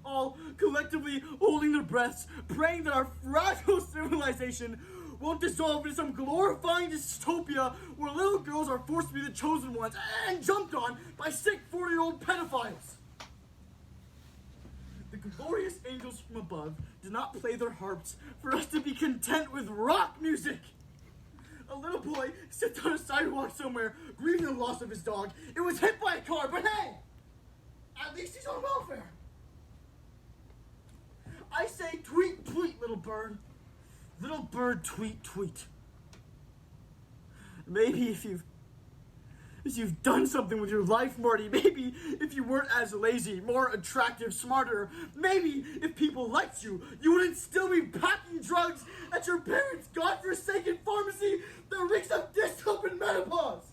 All collectively holding their breaths, praying that our fragile civilization won't dissolve into some glorifying dystopia where little girls are forced to be the chosen ones and jumped on by sick 40-year-old pedophiles. The glorious angels from above did not play their harps for us to be content with rock music. A little boy sits on a sidewalk somewhere, grieving the loss of his dog. It was hit by a car, but hey, at least he's on welfare. I say tweet, little bird. Little bird, tweet. Maybe if you've done something with your life, Marty, maybe if you weren't as lazy, more attractive, smarter, maybe if people liked you, you wouldn't still be packing drugs at your parents' godforsaken pharmacy that reeks of dystopian menopause.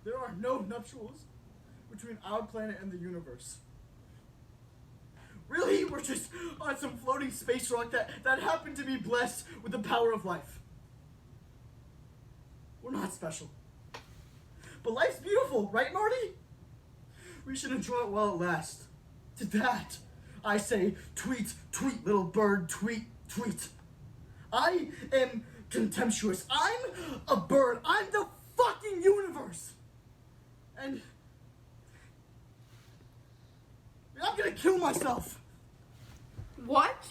There are no nuptials between our planet and the universe. Really, we're just on some floating space rock that happened to be blessed with the power of life. We're not special. But life's beautiful, right, Marty? We should enjoy it while it lasts. To that, I say, tweet, little bird, tweet. I am contemptuous. I'm a bird. I'm the fucking universe. And I'm gonna kill myself. What?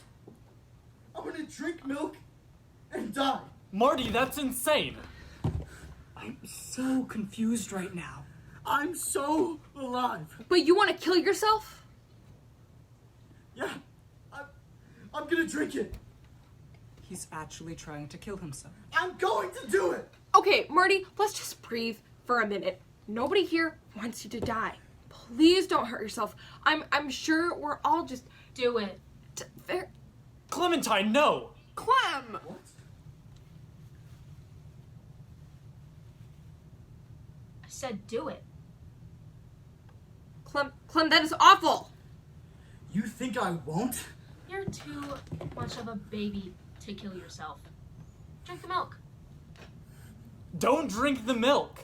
I'm gonna drink milk and die. Marty, that's insane. I'm so confused right now. I'm so alive. But you want to kill yourself? Yeah, I'm gonna drink it. He's actually trying to kill himself. I'm going to do it. Okay, Marty, let's just breathe for a minute. Nobody here wants you to die. Please don't hurt yourself. I'm sure we're all just Do it. fair. Clementine, no! Clem! What? I said do it. Clem, that is awful. You think I won't? You're too much of a baby to kill yourself. Drink the milk. Don't drink the milk.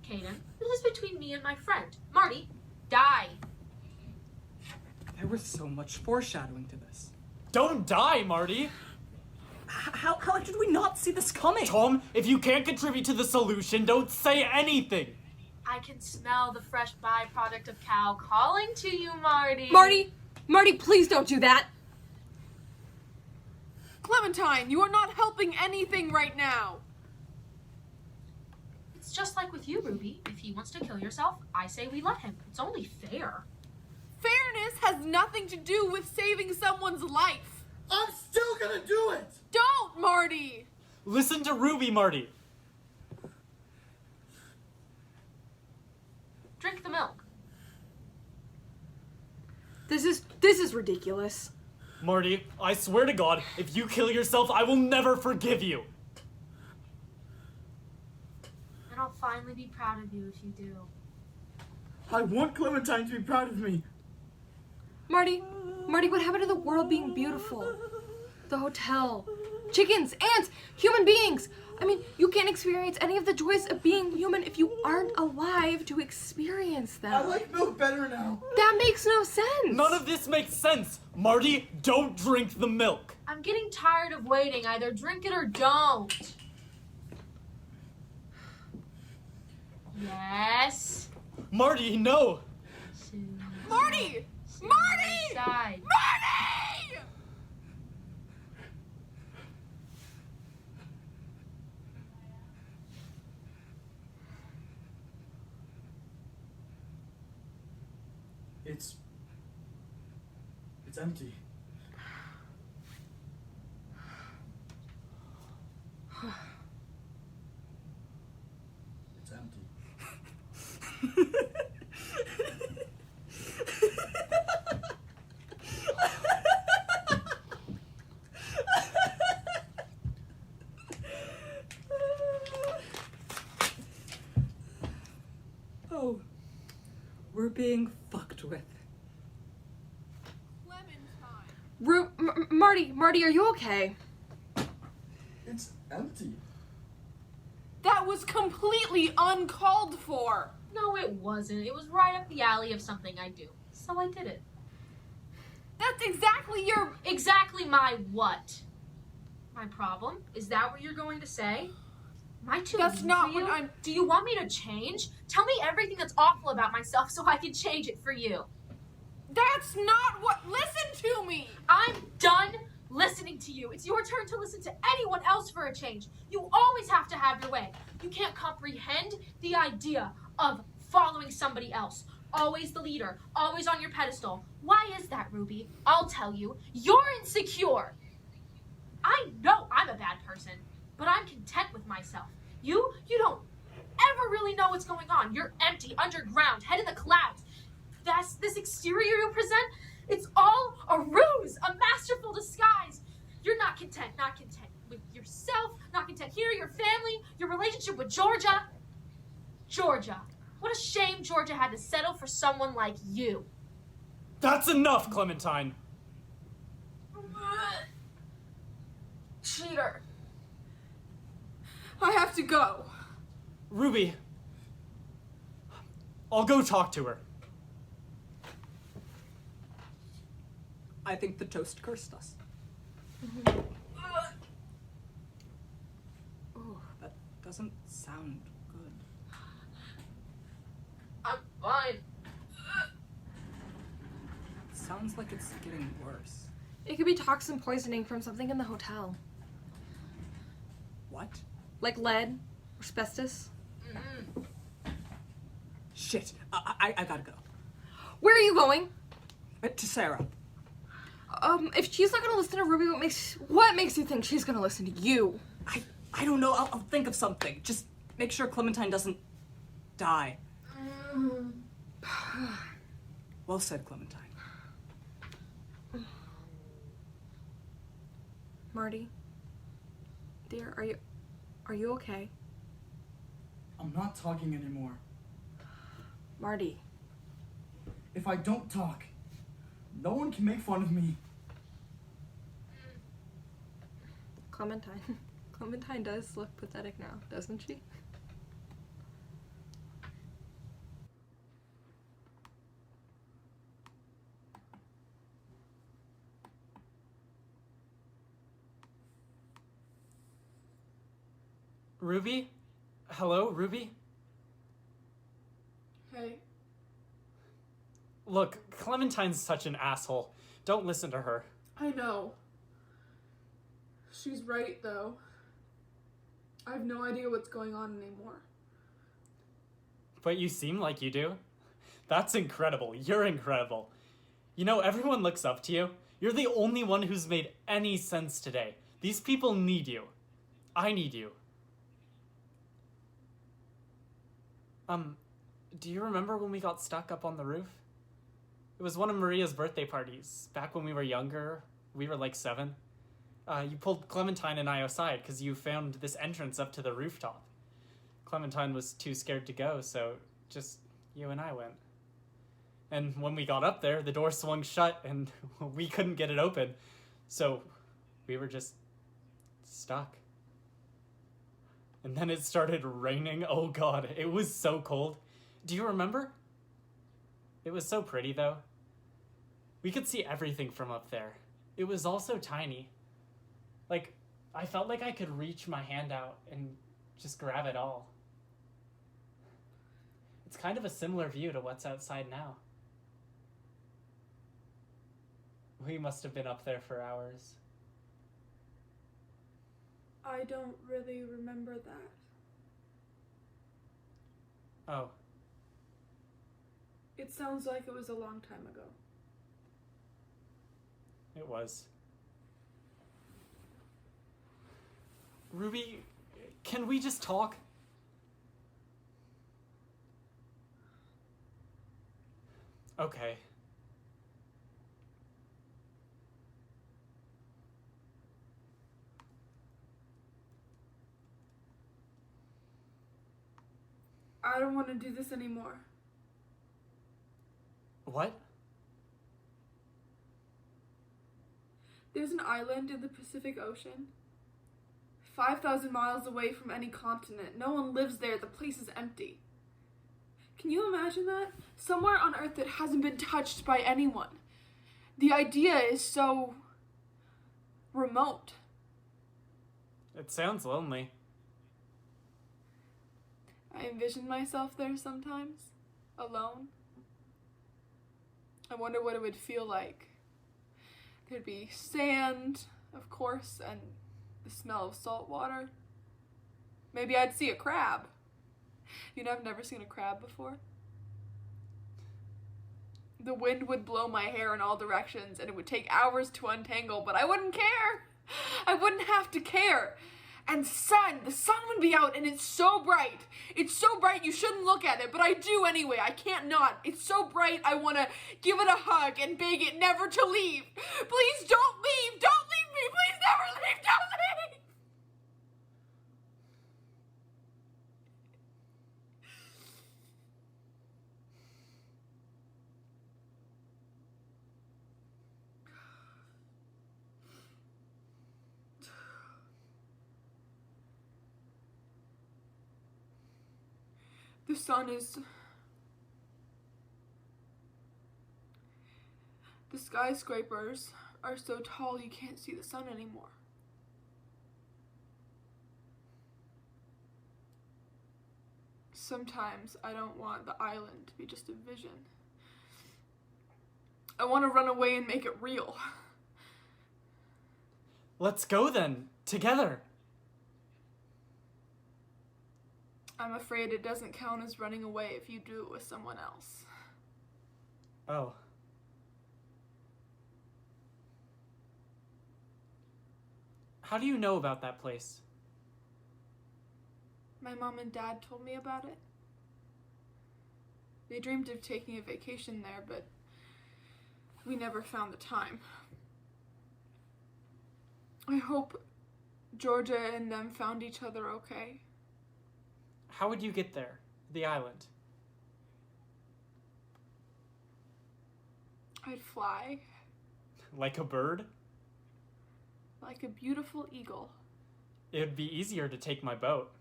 Kaden, this is between me and my friend. Marty, die. There was so much foreshadowing to this. Don't die, Marty. How did we not see this coming? Tom, if you can't contribute to the solution, don't say anything. I can smell the fresh byproduct of cow calling to you, Marty. Marty, please don't do that. Clementine, you are not helping anything right now. It's just like with you, Ruby. If he wants to kill yourself, I say we let him. It's only fair. Fairness has nothing to do with saving someone's life. I'm still gonna do it! Don't, Marty! Listen to Ruby, Marty. Drink the milk. This is ridiculous. Marty, I swear to God, if you kill yourself, I will never forgive you. And I'll finally be proud of you if you do. I want Clementine to be proud of me. Marty, what happened to the world being beautiful? The hotel, chickens, ants, human beings. I mean, you can't experience any of the joys of being human if you aren't alive to experience them. I like milk better now. That makes no sense. None of this makes sense. Marty, don't drink the milk. I'm getting tired of waiting. Either drink it or don't. Yes. Marty, no. Marty! Marty! Side. Marty! It's empty. It's empty. Oh, we're being fucked with. Marty, are you okay? It's empty. That was completely uncalled for. No, it wasn't. It was right up the alley of something I do. So I did it. That's exactly your... Exactly my what? My problem? Is that what you're going to say? Am I too That's mean not for you? what I'm... Do you want me to change? Tell me everything that's awful about myself so I can change it for you. That's not what... Listen to me! I'm done listening to you. It's your turn to listen to anyone else for a change. You always have to have your way. You can't comprehend the idea of following somebody else. Always the leader, always on your pedestal. Why is that, Ruby? I'll tell you. You're insecure. I know I'm a bad person, but I'm content with myself. You don't ever really know what's going on. You're empty, underground, head in the clouds. This exterior you present, it's all a ruse, a masterful disguise. You're not content with yourself, not content here, your family, your relationship with Georgia. Georgia. What a shame Georgia had to settle for someone like you. That's enough, Clementine. Cheater. I have to go. Ruby, I'll go talk to her. I think the toast cursed us. Oh, that doesn't sound good. I'm fine. Sounds like it's getting worse. It could be toxin poisoning from something in the hotel. What? Like lead, or asbestos. Shit, I gotta go. Where are you going? To Sarah. If she's not gonna listen to Ruby, what makes you think she's gonna listen to you? I don't know, I'll think of something. Just make sure Clementine doesn't die. Well said, Clementine. Marty, dear, are you okay? I'm not talking anymore. Marty. If I don't talk, no one can make fun of me. Clementine. Clementine does look pathetic now, doesn't she? Ruby? Hello, Ruby? Hey. Look, Clementine's such an asshole. Don't listen to her. I know. She's right, though. I have no idea what's going on anymore. But you seem like you do. That's incredible. You're incredible. You know, everyone looks up to you. You're the only one who's made any sense today. These people need you. I need you. Do you remember when we got stuck up on the roof? It was one of Maria's birthday parties. Back when we were younger, we were like 7. You pulled Clementine and I aside because you found this entrance up to the rooftop. Clementine was too scared to go, so just you and I went. And when we got up there, the door swung shut and we couldn't get it open. So we were just stuck. And then it started raining. Oh God, it was so cold. Do you remember? It was so pretty though. We could see everything from up there. It was all so tiny. Like, I felt like I could reach my hand out and just grab it all. It's kind of a similar view to what's outside now. We must have been up there for hours. I don't really remember that. Oh. It sounds like it was a long time ago. It was. Ruby, can we just talk? Okay. I don't want to do this anymore. What? There's an island in the Pacific Ocean. 5,000 miles away from any continent. No one lives there. The place is empty. Can you imagine that? Somewhere on Earth that hasn't been touched by anyone. The idea is so remote. It sounds lonely. I envision myself there sometimes, alone. I wonder what it would feel like. There'd be sand, of course, and the smell of salt water. Maybe I'd see a crab. You know, I've never seen a crab before. The wind would blow my hair in all directions, and it would take hours to untangle, but I wouldn't care. I wouldn't have to care. And the sun would be out, and it's so bright. It's so bright you shouldn't look at it, but I do anyway. I can't not. It's so bright I want to give it a hug and beg it never to leave. Please don't leave. Don't leave me. Please never leave. Don't leave. The sun is... The skyscrapers are so tall you can't see the sun anymore. Sometimes I don't want the island to be just a vision. I want to run away and make it real. Let's go then, together. I'm afraid it doesn't count as running away if you do it with someone else. Oh. How do you know about that place? My mom and dad told me about it. They dreamed of taking a vacation there, but we never found the time. I hope Georgia and them found each other okay. How would you get there? The island? I'd fly Like a bird? like a beautiful eagle. It would be easier to take my boat.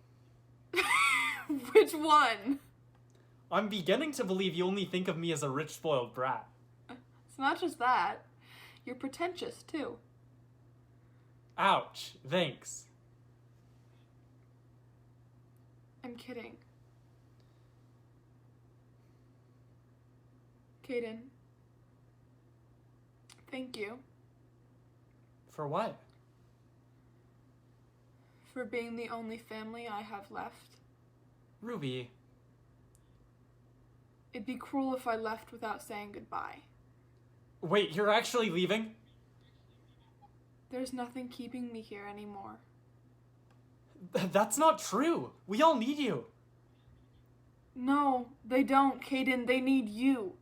Which one? I'm beginning to believe you only think of me as a rich, spoiled brat. It's not just that. You're pretentious, too. Ouch, thanks. I'm kidding. Caden. Thank you For what? for being the only family I have left. Ruby, It'd be cruel if I left without saying goodbye. wait, you're actually leaving? There's nothing keeping me here anymore. That's not true. We all need you. No, they don't, Caden. They need you.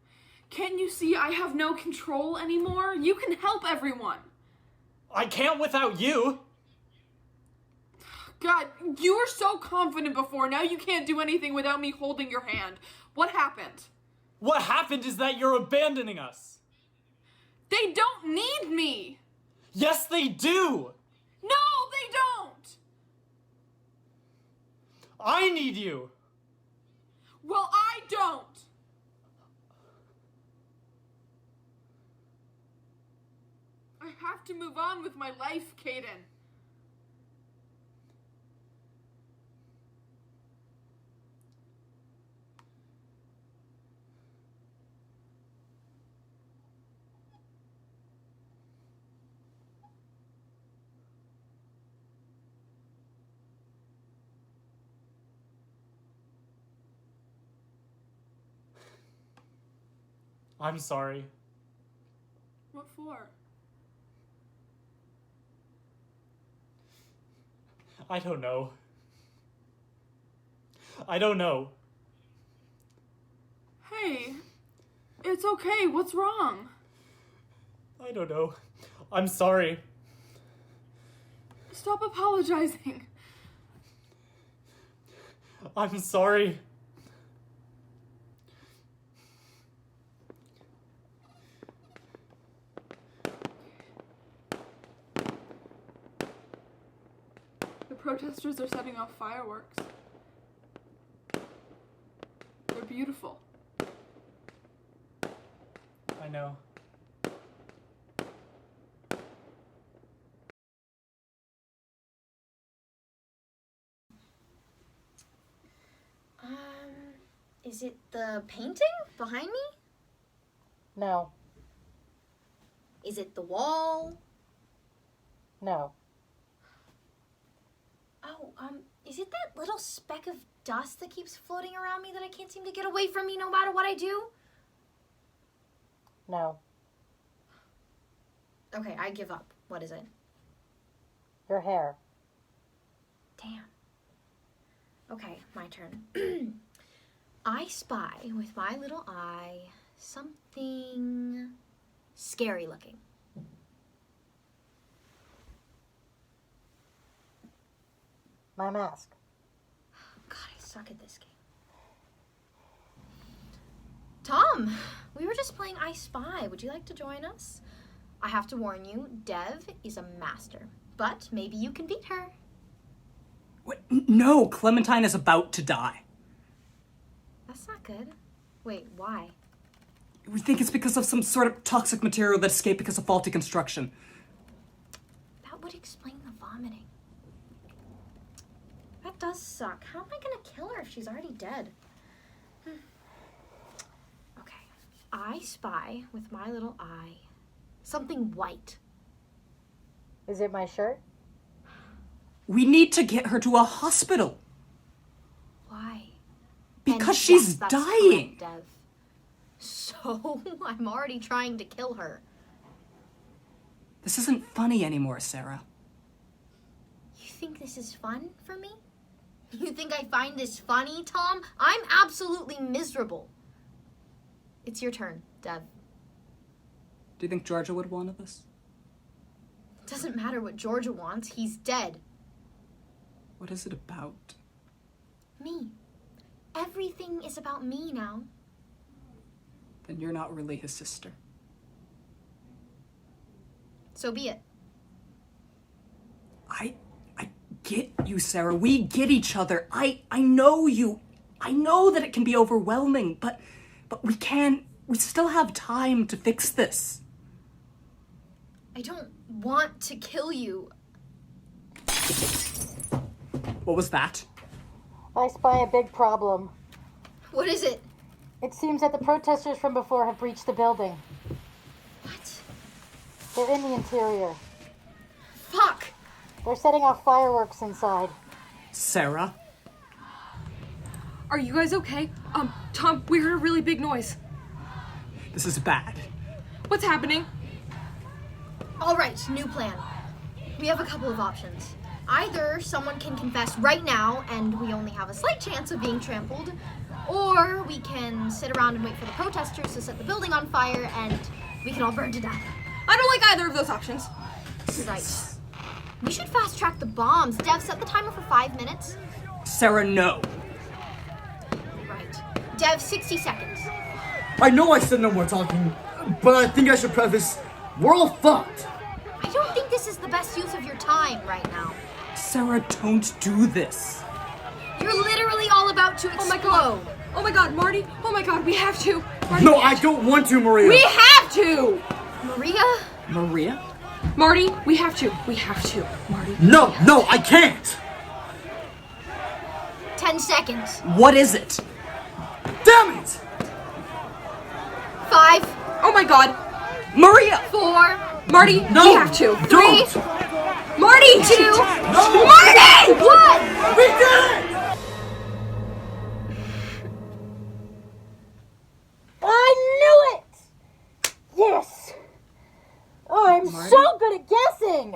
Can't you see I have no control anymore? You can help everyone. I can't without you. God, you were so confident before. Now you can't do anything without me holding your hand. What happened? What happened is that you're abandoning us. They don't need me. Yes, they do. No, they don't. I need you. Well, I don't. I have to move on with my life, Caden. I'm sorry. What for? I don't know. I don't know. Hey, it's okay. What's wrong? I don't know. I'm sorry. Stop apologizing. I'm sorry. The protesters are setting off fireworks. They're beautiful. I know. Is it the painting behind me? No. Is it the wall? No. Oh, is it that little speck of dust that keeps floating around me that I can't seem to get away from me no matter what I do? No. Okay, I give up. What is it? Your hair. Damn. Okay, my turn. I spy with my little eye something scary looking. My mask. God, I suck at this game. Tom, we were just playing I Spy. Would you like to join us? I have to warn you, Dev is a master, but maybe you can beat her. What? No, Clementine is about to die. That's not good. Wait, why? We think it's because of some sort of toxic material that escaped because of faulty construction. That would explain the vomiting. That does suck. How am I gonna kill her if she's already dead? Okay. I spy with my little eye something white. Is it my shirt? We need to get her to a hospital. Why? Because And she's yes, that's dying. correct, Dev. So, I'm already trying to kill her. This isn't funny anymore, Sarah. You think this is fun for me? You think I find this funny, Tom? I'm absolutely miserable. It's your turn, Dev. Do you think Georgia would have wanted this? Doesn't matter what Georgia wants. He's dead. What is it about? Me. Everything is about me now. Then you're not really his sister. So be it. I get you, Sarah. We get each other. I know you. I know that it can be overwhelming, but we still have time to fix this. I don't want to kill you. What was that? I spy a big problem. What is it? It seems that the protesters from before have breached the building. What? They're in the interior. Fuck! They're setting off fireworks inside. Sarah? Are you guys okay? Tom, we heard a really big noise. This is bad. What's happening? All right, new plan. We have a couple of options. Either someone can confess right now and we only have a slight chance of being trampled, or we can sit around and wait for the protesters to set the building on fire and we can all burn to death. I don't like either of those options. Right. We should fast track the bombs. Dev, set the timer for 5 minutes. Sarah, no. Right. Dev, 60 seconds. I know I said no more talking, but I think I should preface, we're all fucked. I don't think this is the best use of your time right now. Sarah, don't do this. You're literally all about to explode. Oh my god, Marty. Oh my god, we have to. Marty, No, I don't want to, Maria. We have to! Maria? Maria? Marty, we have to. We have to. Marty. No, I can't. 10 seconds. What is it? Damn it! 5. Oh my god. Maria! 4. Marty, No, we have to. don't. 3. Marty! 2. No. Marty! 1. We did it! I knew it! Yes! I'm so good at guessing!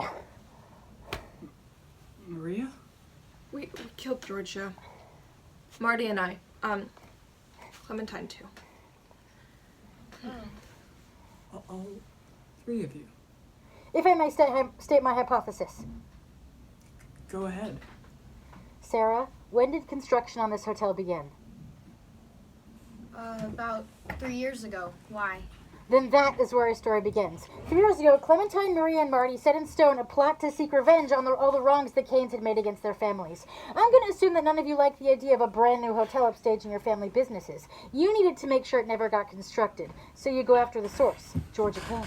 Maria? We killed Georgia. Marty and I. Clementine too. All 3 of you. If I may state my hypothesis. Go ahead. Sarah, when did construction on this hotel begin? About 3 years ago. Why? Then that is where our story begins. 3 years ago, Clementine, Maria, and Marty set in stone a plot to seek revenge on all the wrongs the Canes had made against their families. I'm going to assume that none of you like the idea of a brand new hotel upstaging your family businesses. You needed to make sure it never got constructed, so you go after the source, Georgia Kane.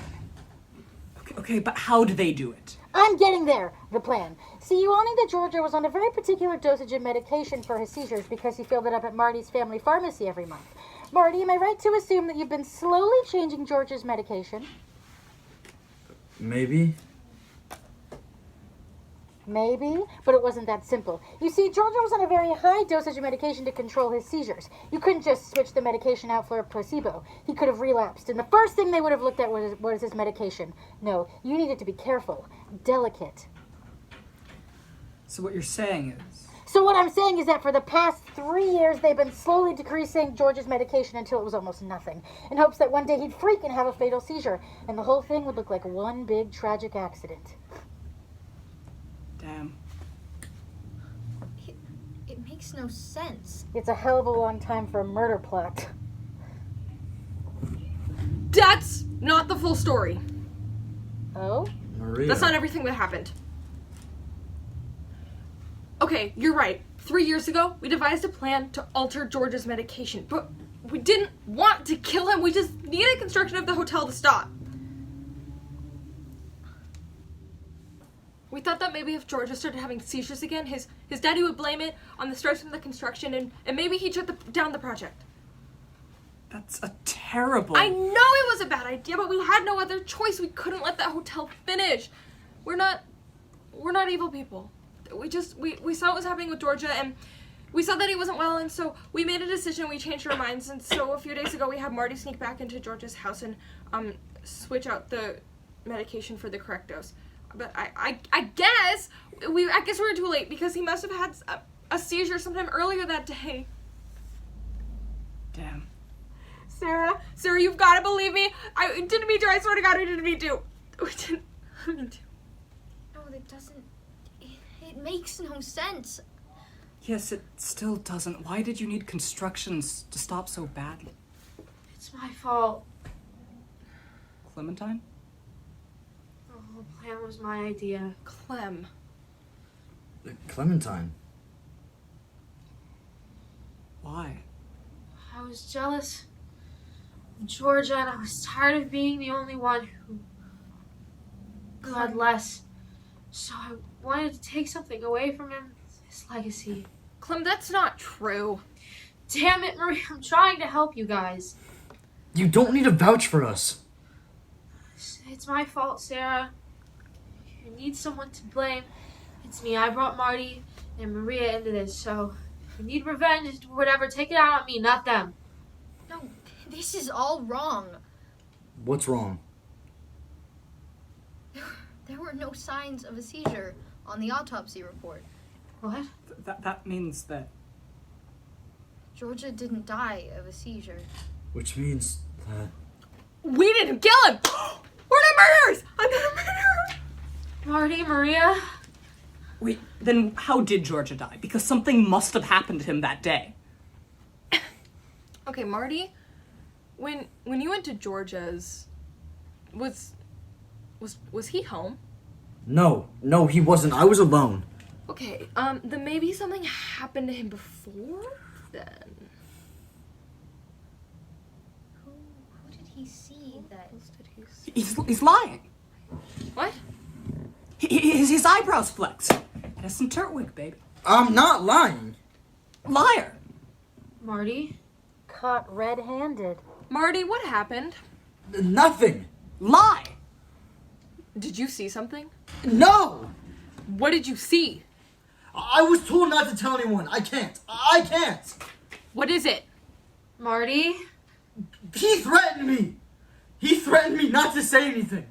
Okay, but how do they do it? I'm getting there. The plan. See, you all knew that Georgia was on a very particular dosage of medication for his seizures because he filled it up at Marty's family pharmacy every month. Marty, am I right to assume that you've been slowly changing George's medication? Maybe. Maybe, but it wasn't that simple. You see, Georgia was on a very high dosage of medication to control his seizures. You couldn't just switch the medication out for a placebo. He could have relapsed, and the first thing they would have looked at was his medication. No, you needed to be careful, delicate. So what you're saying is... So what I'm saying is that for the past 3 years, they've been slowly decreasing George's medication until it was almost nothing, in hopes that one day he'd freak and have a fatal seizure, and the whole thing would look like one big tragic accident. Damn. It makes no sense. It's a hell of a long time for a murder plot. That's not the full story. Oh? Maria. That's not everything that happened. Okay, you're right. 3 years ago, we devised a plan to alter George's medication, but we didn't want to kill him. We just needed construction of the hotel to stop. We thought that maybe if Georgia started having seizures again, his daddy would blame it on the stress from the construction, and maybe he'd shut down the project. That's a terrible... I know it was a bad idea, but we had no other choice. We couldn't let that hotel finish. We're not evil people. We saw what was happening with Georgia, and we saw that he wasn't well, and so we made a decision. We changed our minds, and so a few days ago we had Marty sneak back into Georgia's house and switch out the medication for the correct dose. But I guess we were too late because he must have had a seizure sometime earlier that day. Damn. Sarah, you've got to believe me. I didn't mean to. I swear to God, we didn't mean to. We didn't mean to. No, that doesn't... It makes no sense. Yes, it still doesn't. Why did you need constructions to stop so badly? It's my fault. Clementine? The whole plan was my idea. Clem. Clementine. Why? I was jealous of Georgia, and I was tired of being the only one who had less. So I wanted to take something away from him, his legacy. Clem, that's not true. Damn it, Marie, I'm trying to help you guys. You don't need to vouch for us. It's my fault, Sarah. If you need someone to blame, it's me. I brought Marty and Maria into this, so if you need revenge or whatever, take it out on me, not them. No, this is all wrong. What's wrong? There were no signs of a seizure on the autopsy report. What? That means that... Georgia didn't die of a seizure. Which means that... We didn't kill him! We're not murderers! I'm not a murderer! Marty, Maria? Wait, then how did Georgia die? Because something must have happened to him that day. Okay, Marty, when you went to Georgia's, was he home? No, he wasn't. I was alone. Okay, then maybe something happened to him before then. Who did he see that? He's lying. What? His eyebrows flex. Addison Turtwig, baby. I'm not lying. Liar. Marty? Caught red-handed. Marty, what happened? Nothing. Lie. Did you see something? No! What did you see? I was told not to tell anyone. I can't. What is it? Marty? He threatened me. He threatened me not to say anything.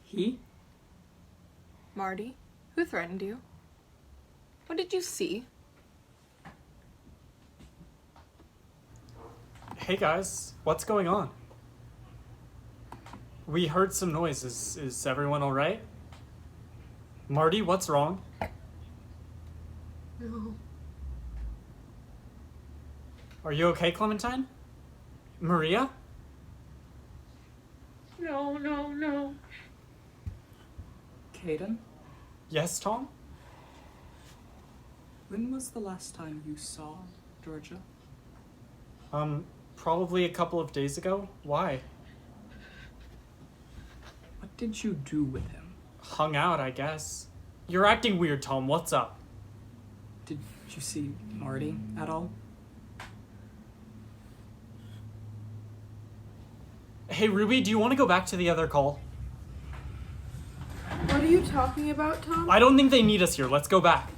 He? Marty, who threatened you? What did you see? Hey guys, what's going on? We heard some noise. Is everyone alright? Marty, what's wrong? No. Are you okay, Clementine? Maria? No. Caden? Yes, Tom? When was the last time you saw Georgia? Probably a couple of days ago. Why? What did you do with him? Hung out, I guess. You're acting weird, Tom. What's up? Did you see Marty at all? Hey, Ruby, do you want to go back to the other call? What are you talking about, Tom? I don't think they need us here. Let's go back.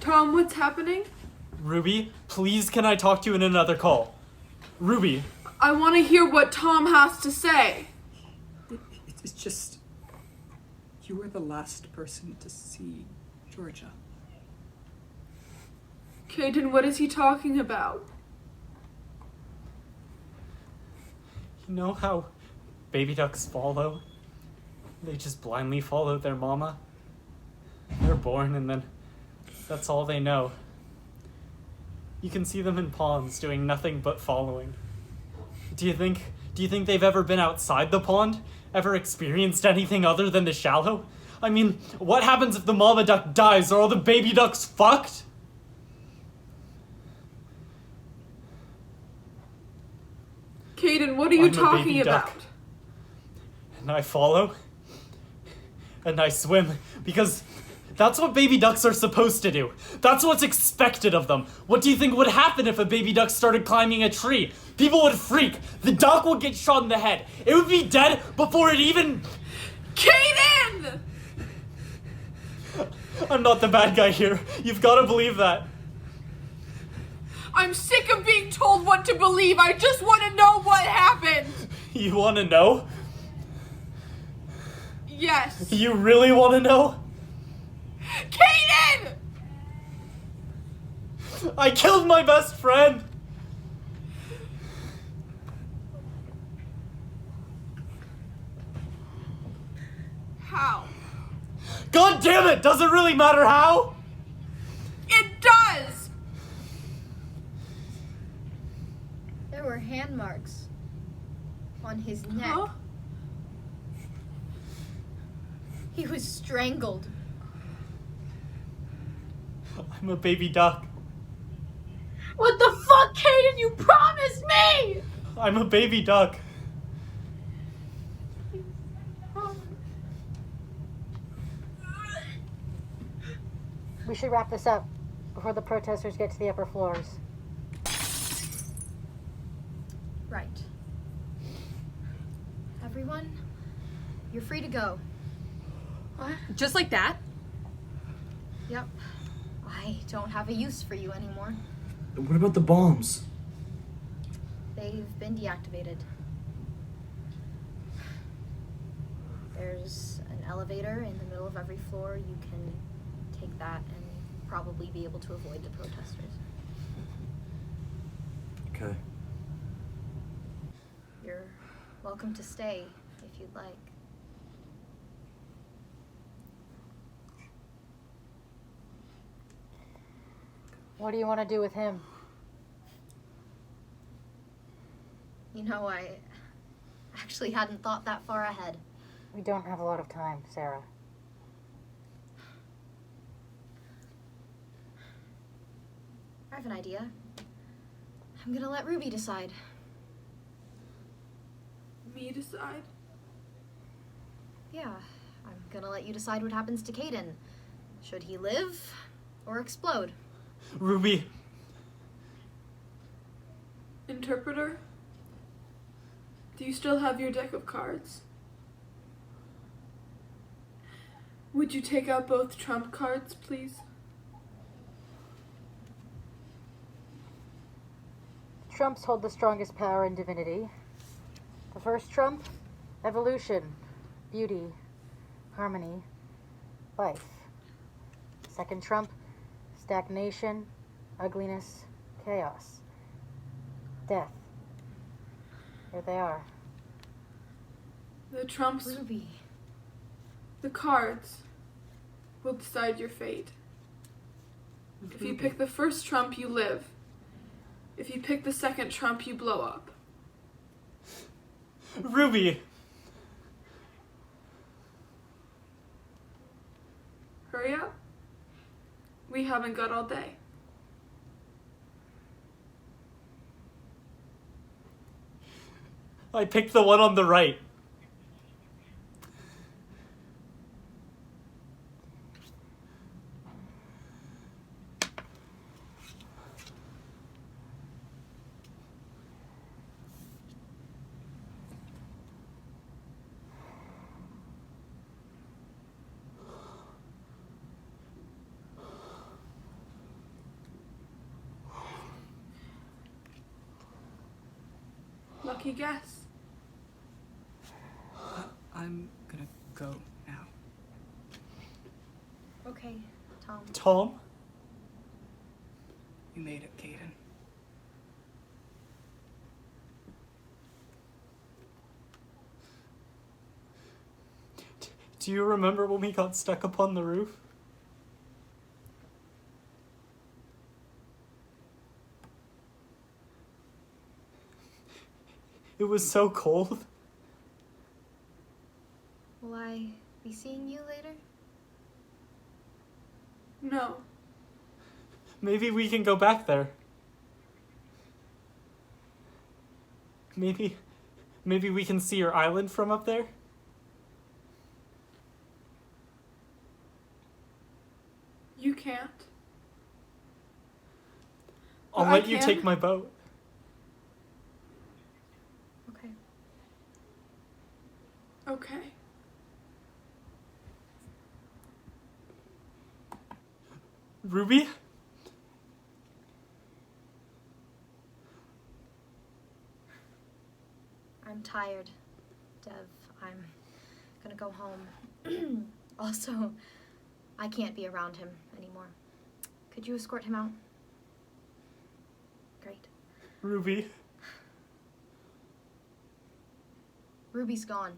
Tom, what's happening? Ruby, please can I talk to you in another call? Ruby. I want to hear what Tom has to say. It's just... You were the last person to see Georgia. Caden, what is he talking about? You know how baby ducks follow? They just blindly follow their mama. They're born and then that's all they know. You can see them in ponds doing nothing but following. Do you think they've ever been outside the pond? Ever experienced anything other than the shallow? I mean, what happens if the mama duck dies? Are all the baby ducks fucked? Caden, what are you I'm a talking baby about? duck. And I follow. And I swim. Because that's what baby ducks are supposed to do. That's what's expected of them. What do you think would happen if a baby duck started climbing a tree? People would freak. The duck would get shot in the head. It would be dead before it even... Caden! I'm not the bad guy here. You've got to believe that. I'm sick of being told what to believe. I just want to know what happened. You want to know? Yes. You really want to know? Caden! I killed my best friend. How? God damn it! Does it really matter how? were hand marks on his neck. Huh? He was strangled. I'm a baby duck. What the fuck, Caden? You promised me! I'm a baby duck. We should wrap this up before the protesters get to the upper floors. Right. Everyone, you're free to go. Just like that? Yep. I don't have a use for you anymore. What about the bombs? They've been deactivated. There's an elevator in the middle of every floor. You can take that and probably be able to avoid the protesters. Okay. You're welcome to stay if you'd like. What do you want to do with him? You know, I actually hadn't thought that far ahead. We don't have a lot of time, Sarah. I have an idea. I'm gonna let Ruby decide. Me decide? Yeah, I'm gonna let you decide what happens to Caden. Should he live or explode? Ruby, Interpreter? Do you still have your deck of cards? Would you take out both trump cards, please? Trumps hold the strongest power in divinity. The first trump, evolution, beauty, harmony, life. Second trump, stagnation, ugliness, chaos, death. Here they are. The trumps, Ruby. the cards, will decide your fate. If you pick the first trump, you live. If you pick the second trump, you blow up. Ruby, Hurry up. We haven't got all day. I picked the one on the right. Lucky guess. I'm gonna go now. Okay, Tom. Tom? You made it, Caden. Do you remember when we got stuck up on the roof? It was so cold. Will I be seeing you later? No. Maybe we can go back there. Maybe we can see your island from up there? You can't. I'll I let you can. take my boat. Okay. Okay. Ruby? I'm tired, Dev. I'm gonna go home. Also, I can't be around him anymore. Could you escort him out? Great. Ruby? Ruby's gone.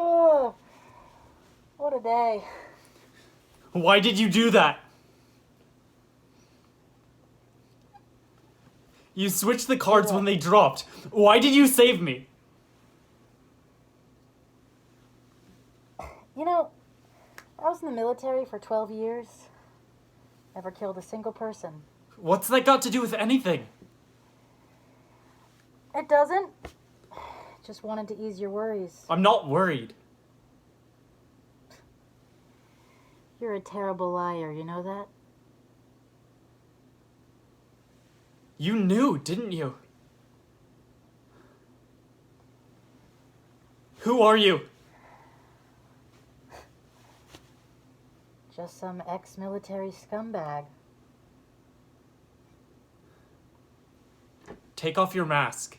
Oh, a day. Why did you do that? You switched the cards when they dropped. Why did you save me? You know, I was in the military for 12 years. Never killed a single person. What's that got to do with anything? It doesn't. Just wanted to ease your worries. I'm not worried. You're a terrible liar, you know that? You knew, didn't you? Who are you? Just some ex-military scumbag. Take off your mask.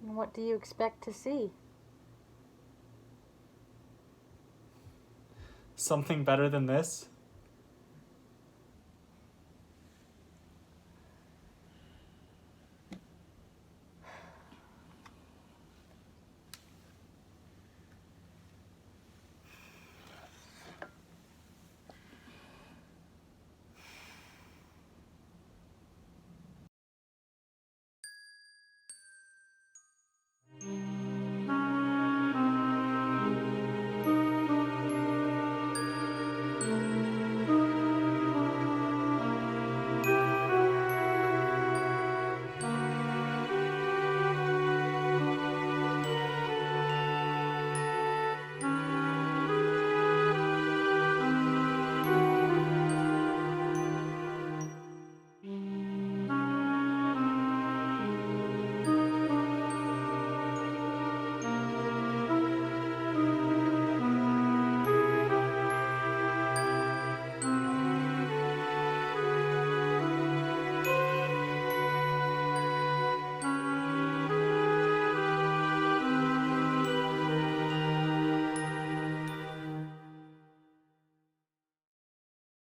And what do you expect to see? Something better than this?